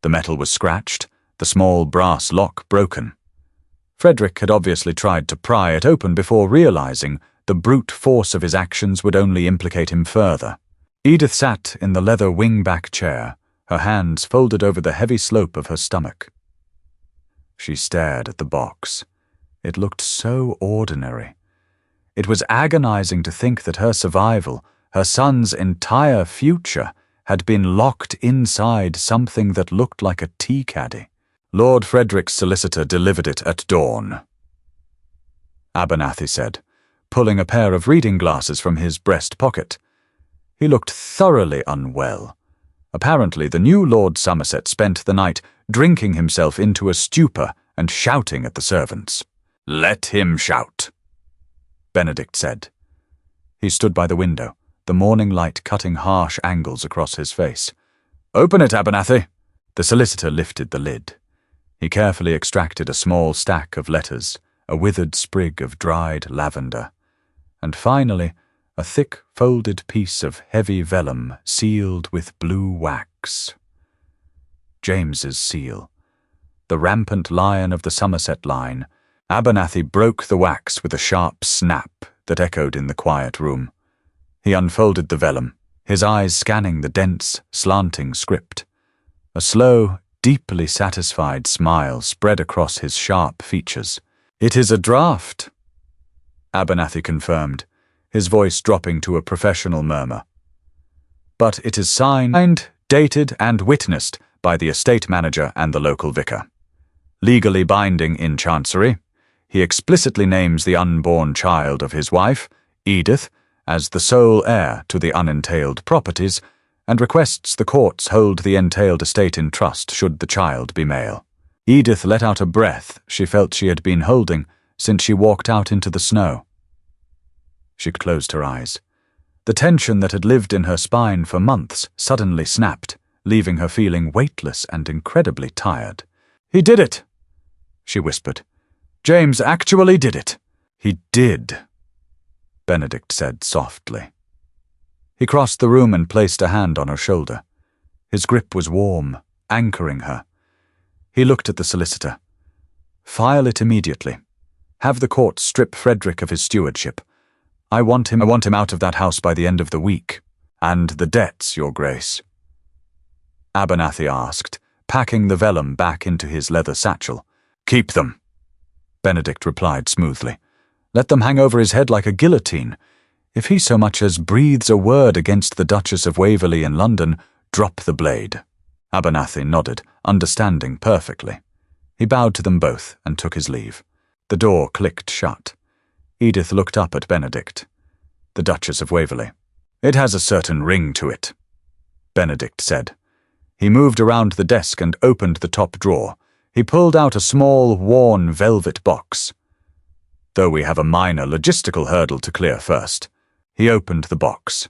The metal was scratched, the small brass lock broken. Frederick had obviously tried to pry it open before realizing the brute force of his actions would only implicate him further. Edith sat in the leather wing-back chair, her hands folded over the heavy slope of her stomach. She stared at the box. It looked so ordinary. It was agonizing to think that her survival, her son's entire future, had been locked inside something that looked like a tea caddy. Lord Frederick's solicitor delivered it at dawn, Abernathy said, pulling a pair of reading glasses from his breast pocket. He looked thoroughly unwell. Apparently the new Lord Somerset spent the night drinking himself into a stupor and shouting at the servants. "Let him shout," Benedict said. He stood by the window, the morning light cutting harsh angles across his face. "Open it, Abernathy." The solicitor lifted the lid. He carefully extracted a small stack of letters, a withered sprig of dried lavender, and finally a thick folded piece of heavy vellum sealed with blue wax. James's seal. The rampant lion of the Somerset line. Abernathy broke the wax with a sharp snap that echoed in the quiet room. He unfolded the vellum, his eyes scanning the dense, slanting script. A slow, deeply satisfied smile spread across his sharp features. "It is a draft," Abernathy confirmed, his voice dropping to a professional murmur. "But it is signed, dated, and witnessed by the estate manager and the local vicar. Legally binding in Chancery, he explicitly names the unborn child of his wife, Edith, as the sole heir to the unentailed properties, and requests the courts hold the entailed estate in trust should the child be male." Edith let out a breath she felt she had been holding since she walked out into the snow. She closed her eyes. The tension that had lived in her spine for months suddenly snapped, leaving her feeling weightless and incredibly tired. "He did it," she whispered. "James actually did it." "He did," Benedict said softly. He crossed the room and placed a hand on her shoulder. His grip was warm, anchoring her. He looked at the solicitor. "File it immediately. Have the court strip Frederick of his stewardship. I want him out of that house by the end of the week. And the debts, Your Grace?" Abernathy asked, packing the vellum back into his leather satchel. "Keep them," Benedict replied smoothly. "Let them hang over his head like a guillotine. If he so much as breathes a word against the Duchess of Waverley in London, drop the blade." Abernathy nodded, understanding perfectly. He bowed to them both and took his leave. The door clicked shut. Edith looked up at Benedict. "The Duchess of Waverley. It has a certain ring to it," Benedict said. He moved around the desk and opened the top drawer. He pulled out a small, worn velvet box. "Though we have a minor logistical hurdle to clear first." He opened the box.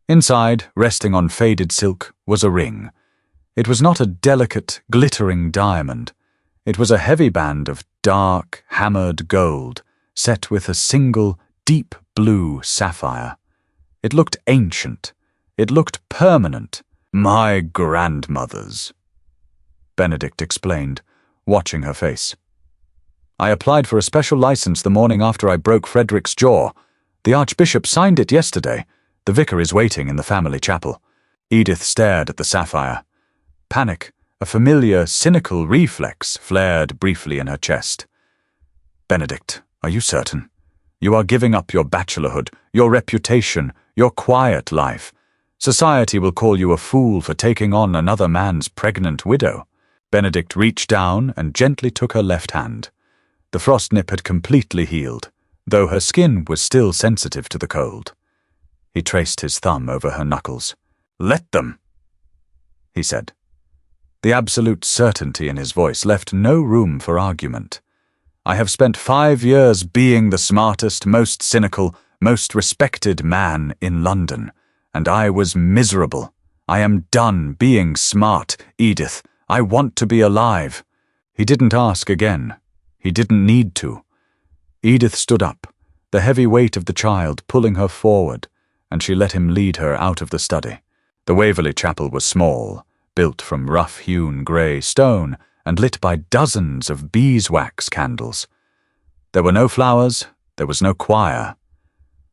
Inside, resting on faded silk, was a ring. It was not a delicate, glittering diamond. It was a heavy band of dark, hammered gold, set with a single, deep blue sapphire. It looked ancient. It looked permanent. "My grandmother's," Benedict explained, watching her face. "I applied for a special license the morning after I broke Frederick's jaw. The Archbishop signed it yesterday. The vicar is waiting in the family chapel." Edith stared at the sapphire. Panic, a familiar, cynical reflex, flared briefly in her chest. Benedict, are you certain? You are giving up your bachelorhood, your reputation, your quiet life. Society will call you a fool for taking on another man's pregnant widow. Benedict reached down and gently took her left hand. The frost nip had completely healed, though her skin was still sensitive to the cold. He traced his thumb over her knuckles. "Let them," he said. The absolute certainty in his voice left no room for argument. "I have spent 5 years being the smartest, most cynical, most respected man in London, and I was miserable. I am done being smart, Edith. I want to be alive." He didn't ask again. He didn't need to. Edith stood up, the heavy weight of the child pulling her forward, and she let him lead her out of the study. The Waverley Chapel was small, built from rough-hewn grey stone and lit by dozens of beeswax candles. There were no flowers, there was no choir.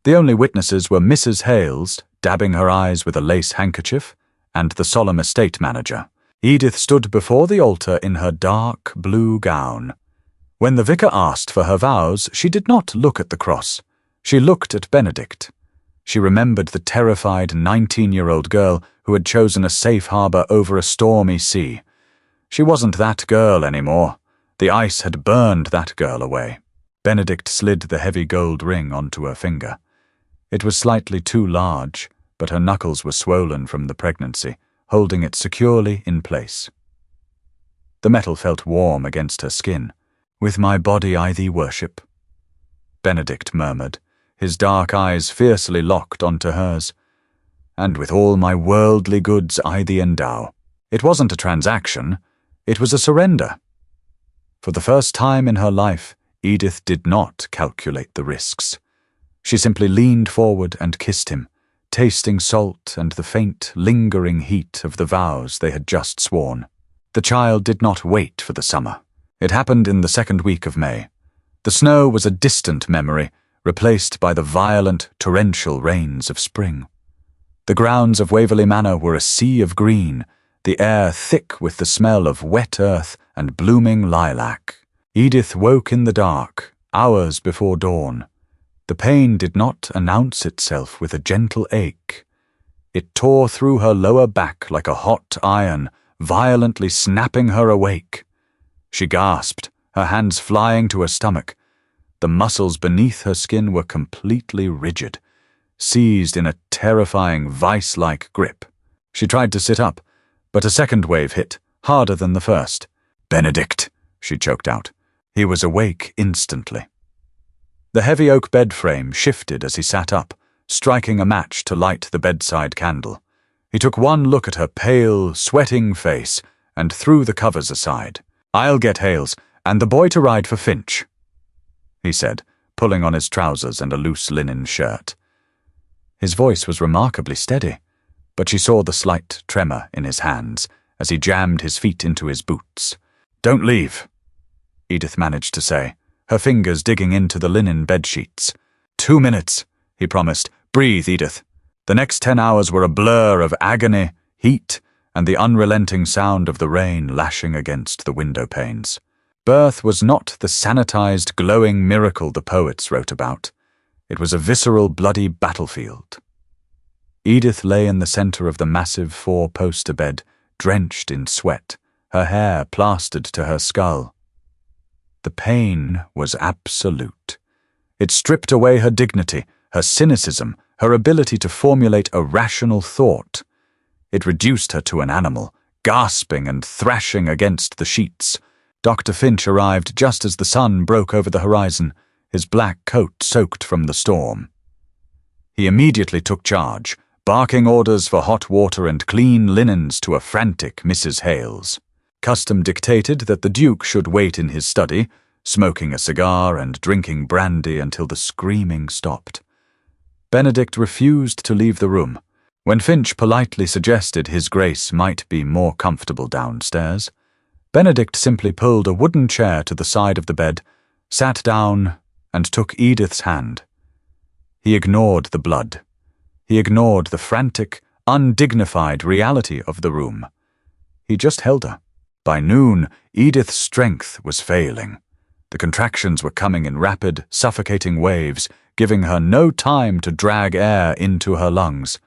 The only witnesses were Mrs. Hales, dabbing her eyes with a lace handkerchief, and the solemn estate manager. Edith stood before the altar in her dark blue gown. When the vicar asked for her vows, she did not look at the cross. She looked at Benedict. She remembered the terrified 19-year-old girl who had chosen a safe harbour over a stormy sea. She wasn't that girl anymore. The ice had burned that girl away. Benedict slid the heavy gold ring onto her finger. It was slightly too large, but her knuckles were swollen from the pregnancy, holding it securely in place. The metal felt warm against her skin. "With my body I thee worship," Benedict murmured, his dark eyes fiercely locked onto hers. "And with all my worldly goods I thee endow." It wasn't a transaction. It was a surrender. For the first time in her life, Edith did not calculate the risks. She simply leaned forward and kissed him, tasting salt and the faint, lingering heat of the vows they had just sworn. The child did not wait for the summer. It happened in the second week of May. The snow was a distant memory, replaced by the violent, torrential rains of spring. The grounds of Waverley Manor were a sea of green, the air thick with the smell of wet earth and blooming lilac. Edith woke in the dark, hours before dawn. The pain did not announce itself with a gentle ache. It tore through her lower back like a hot iron, violently snapping her awake. She gasped, her hands flying to her stomach. The muscles beneath her skin were completely rigid, seized in a terrifying vice-like grip. She tried to sit up, but a second wave hit, harder than the first. "Benedict," she choked out. He was awake instantly. The heavy oak bed frame shifted as he sat up, striking a match to light the bedside candle. He took one look at her pale, sweating face and threw the covers aside. "I'll get Hales, and the boy to ride for Finch," he said, pulling on his trousers and a loose linen shirt. His voice was remarkably steady, but she saw the slight tremor in his hands as he jammed his feet into his boots. "Don't leave," Edith managed to say, her fingers digging into the linen bedsheets. 2 minutes, he promised. "Breathe, Edith." The next 10 hours were a blur of agony, heat, and the unrelenting sound of the rain lashing against the window panes. Birth was not the sanitized, glowing miracle the poets wrote about. It was a visceral, bloody battlefield. Edith lay in the center of the massive 4-poster bed, drenched in sweat, her hair plastered to her skull. The pain was absolute. It stripped away her dignity, her cynicism, her ability to formulate a rational thought. It reduced her to an animal, gasping and thrashing against the sheets. Dr. Finch arrived just as the sun broke over the horizon, his black coat soaked from the storm. He immediately took charge, barking orders for hot water and clean linens to a frantic Mrs. Hales. Custom dictated that the Duke should wait in his study, smoking a cigar and drinking brandy until the screaming stopped. Benedict refused to leave the room. When Finch politely suggested His Grace might be more comfortable downstairs, Benedict simply pulled a wooden chair to the side of the bed, sat down, and took Edith's hand. He ignored the blood. He ignored the frantic, undignified reality of the room. He just held her. By noon, Edith's strength was failing. The contractions were coming in rapid, suffocating waves, giving her no time to drag air into her lungs.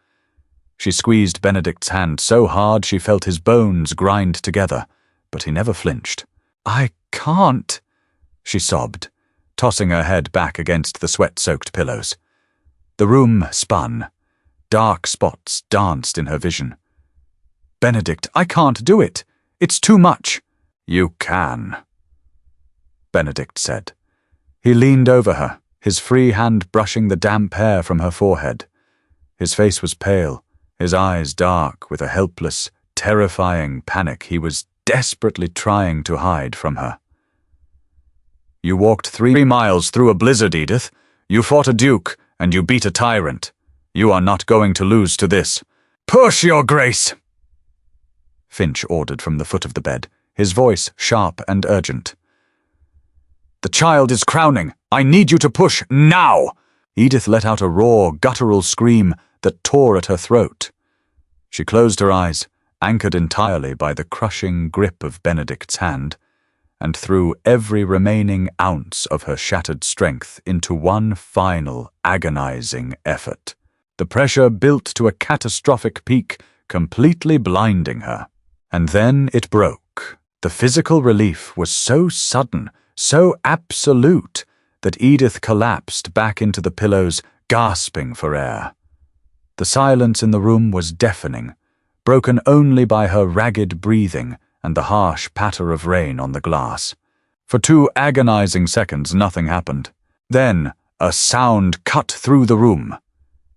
She squeezed Benedict's hand so hard she felt his bones grind together, but he never flinched. "I can't," she sobbed, tossing her head back against the sweat-soaked pillows. The room spun. Dark spots danced in her vision. "Benedict, I can't do it. It's too much." "You can," Benedict said. He leaned over her, his free hand brushing the damp hair from her forehead. His face was pale, his eyes dark with a helpless, terrifying panic he was desperately trying to hide from her. "You walked 3 miles through a blizzard, Edith. You fought a duke, and you beat a tyrant. You are not going to lose to this." "Push, Your Grace!" Finch ordered from the foot of the bed, his voice sharp and urgent. "The child is crowning. I need you to push, now!" Edith let out a raw, guttural scream that tore at her throat. She closed her eyes, anchored entirely by the crushing grip of Benedict's hand, and threw every remaining ounce of her shattered strength into one final, agonizing effort. The pressure built to a catastrophic peak, completely blinding her. And then it broke. The physical relief was so sudden, so absolute, that Edith collapsed back into the pillows, gasping for air. The silence in the room was deafening, broken only by her ragged breathing and the harsh patter of rain on the glass. For 2 agonizing seconds, nothing happened. Then, a sound cut through the room.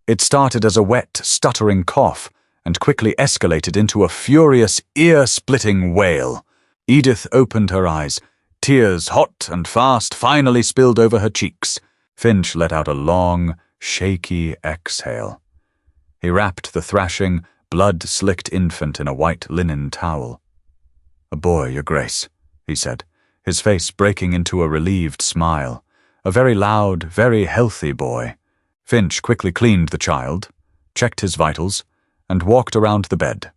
It started as a wet, stuttering cough and quickly escalated into a furious, ear-splitting wail. Edith opened her eyes. Tears, hot and fast, finally spilled over her cheeks. Finch let out a long, shaky exhale. He wrapped the thrashing, blood-slicked infant in a white linen towel. "A boy, Your Grace," he said, his face breaking into a relieved smile. "A very loud, very healthy boy." Finch quickly cleaned the child, checked his vitals, and walked around the bed.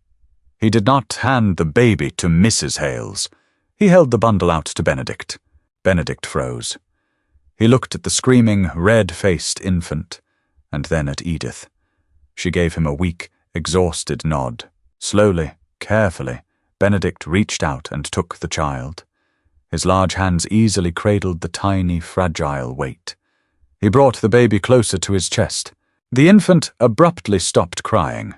He did not hand the baby to Mrs. Hales. He held the bundle out to Benedict. Benedict froze. He looked at the screaming, red-faced infant, and then at Edith. She gave him a weak, exhausted nod. Slowly, carefully, Benedict reached out and took the child. His large hands easily cradled the tiny, fragile weight. He brought the baby closer to his chest. The infant abruptly stopped crying.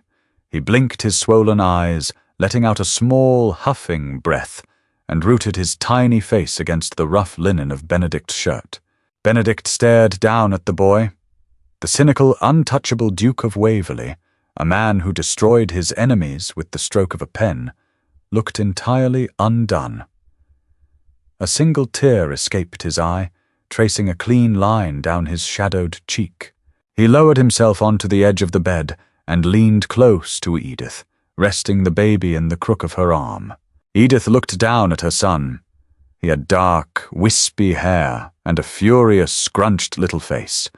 He blinked his swollen eyes, letting out a small, huffing breath, and rooted his tiny face against the rough linen of Benedict's shirt. Benedict stared down at the boy. The cynical, untouchable Duke of Waverley, a man who destroyed his enemies with the stroke of a pen, looked entirely undone. A single tear escaped his eye, tracing a clean line down his shadowed cheek. He lowered himself onto the edge of the bed and leaned close to Edith, resting the baby in the crook of her arm. Edith looked down at her son. He had dark, wispy hair and a furious, scrunched little face.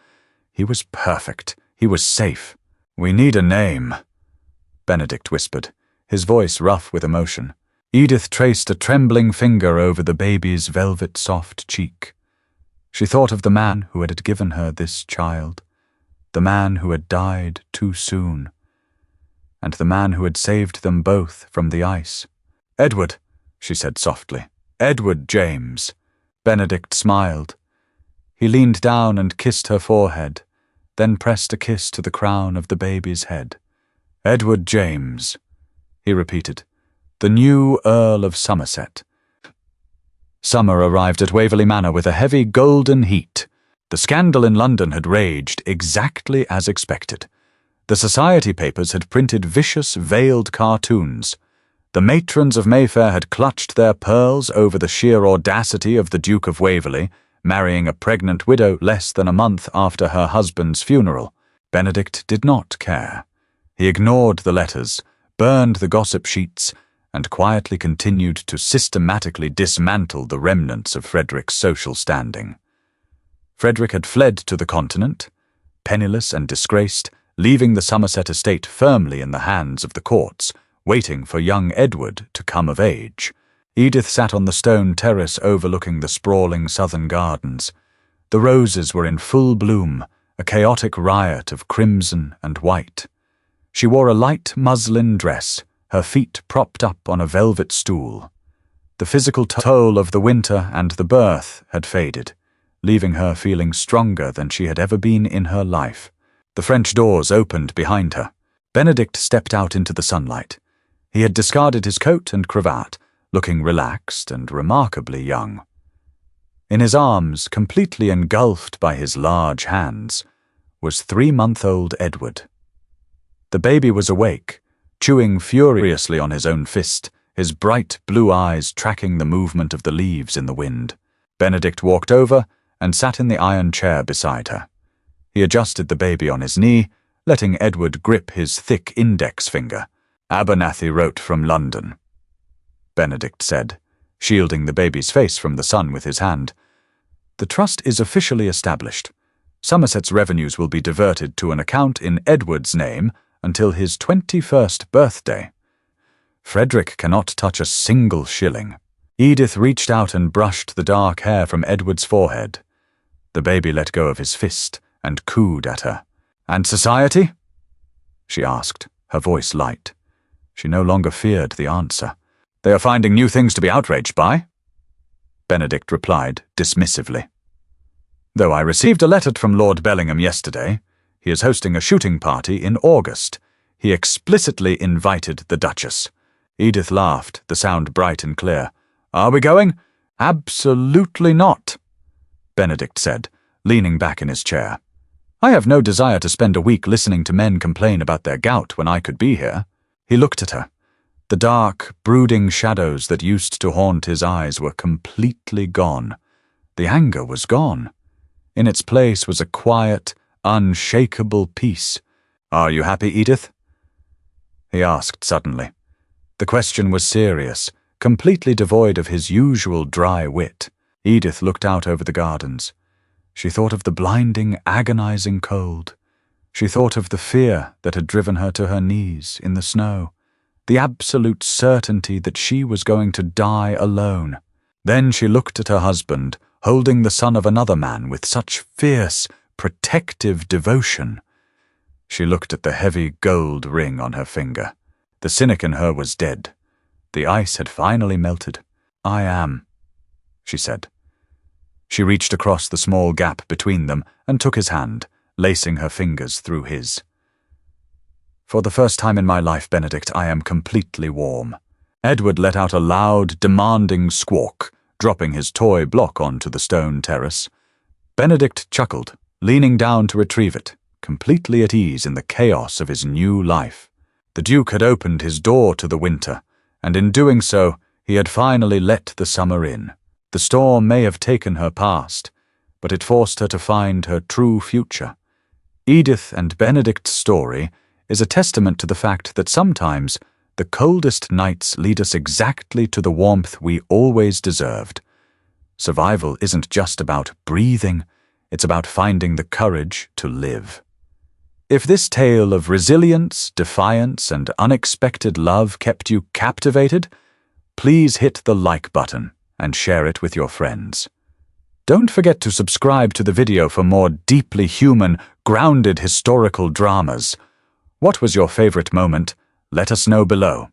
He was perfect. He was safe. "We need a name," Benedict whispered, his voice rough with emotion. Edith traced a trembling finger over the baby's velvet-soft cheek. She thought of the man who had given her this child, the man who had died too soon, and the man who had saved them both from the ice. "Edward," she said softly. "Edward James." Benedict smiled. He leaned down and kissed her forehead, then pressed a kiss to the crown of the baby's head. "Edward James," he repeated, "the new Earl of Somerset." Summer arrived at Waverley Manor with a heavy golden heat. The scandal in London had raged exactly as expected. The society papers had printed vicious, veiled cartoons. The matrons of Mayfair had clutched their pearls over the sheer audacity of the Duke of Waverley, marrying a pregnant widow less than a month after her husband's funeral. Benedict did not care. He ignored the letters, burned the gossip sheets, and quietly continued to systematically dismantle the remnants of Frederick's social standing. Frederick had fled to the continent, penniless and disgraced, leaving the Somerset estate firmly in the hands of the courts, waiting for young Edward to come of age. Edith sat on the stone terrace overlooking the sprawling southern gardens. The roses were in full bloom, a chaotic riot of crimson and white. She wore a light muslin dress, her feet propped up on a velvet stool. The physical toll of the winter and the birth had faded, leaving her feeling stronger than she had ever been in her life. The French doors opened behind her. Benedict stepped out into the sunlight. He had discarded his coat and cravat, looking relaxed and remarkably young. In his arms, completely engulfed by his large hands, was 3-month-old Edward. The baby was awake, chewing furiously on his own fist, his bright blue eyes tracking the movement of the leaves in the wind. Benedict walked over and sat in the iron chair beside her. He adjusted the baby on his knee, letting Edward grip his thick index finger. "Abernathy wrote from London," Benedict said, shielding the baby's face from the sun with his hand. "The trust is officially established. Somerset's revenues will be diverted to an account in Edward's name until his 21st birthday. Frederick cannot touch a single shilling." Edith reached out and brushed the dark hair from Edward's forehead. The baby let go of his fist and cooed at her. "And society?" she asked, her voice light. She no longer feared the answer. "They are finding new things to be outraged by," Benedict replied dismissively. "Though I received a letter from Lord Bellingham yesterday. He is hosting a shooting party in August. He explicitly invited the Duchess." Edith laughed, the sound bright and clear. "Are we going?" "Absolutely not," Benedict said, leaning back in his chair. "I have no desire to spend a week listening to men complain about their gout when I could be here." He looked at her. The dark, brooding shadows that used to haunt his eyes were completely gone. The anger was gone. In its place was a quiet, unshakable peace. "Are you happy, Edith?" he asked suddenly. The question was serious, completely devoid of his usual dry wit. Edith looked out over the gardens. She thought of the blinding, agonizing cold. She thought of the fear that had driven her to her knees in the snow, the absolute certainty that she was going to die alone. Then she looked at her husband, holding the son of another man with such fierce, protective devotion. She looked at the heavy gold ring on her finger. The cynic in her was dead. The ice had finally melted. "I am," she said. She reached across the small gap between them and took his hand, lacing her fingers through his. "For the first time in my life, Benedict, I am completely warm." Edward let out a loud, demanding squawk, dropping his toy block onto the stone terrace. Benedict chuckled, leaning down to retrieve it, completely at ease in the chaos of his new life. The Duke had opened his door to the winter, and in doing so, he had finally let the summer in. The storm may have taken her past, but it forced her to find her true future. Edith and Benedict's story is a testament to the fact that sometimes the coldest nights lead us exactly to the warmth we always deserved. Survival isn't just about breathing, it's about finding the courage to live. If this tale of resilience, defiance, and unexpected love kept you captivated, please hit the like button and share it with your friends. Don't forget to subscribe to the video for more deeply human, grounded historical dramas. What was your favorite moment? Let us know below.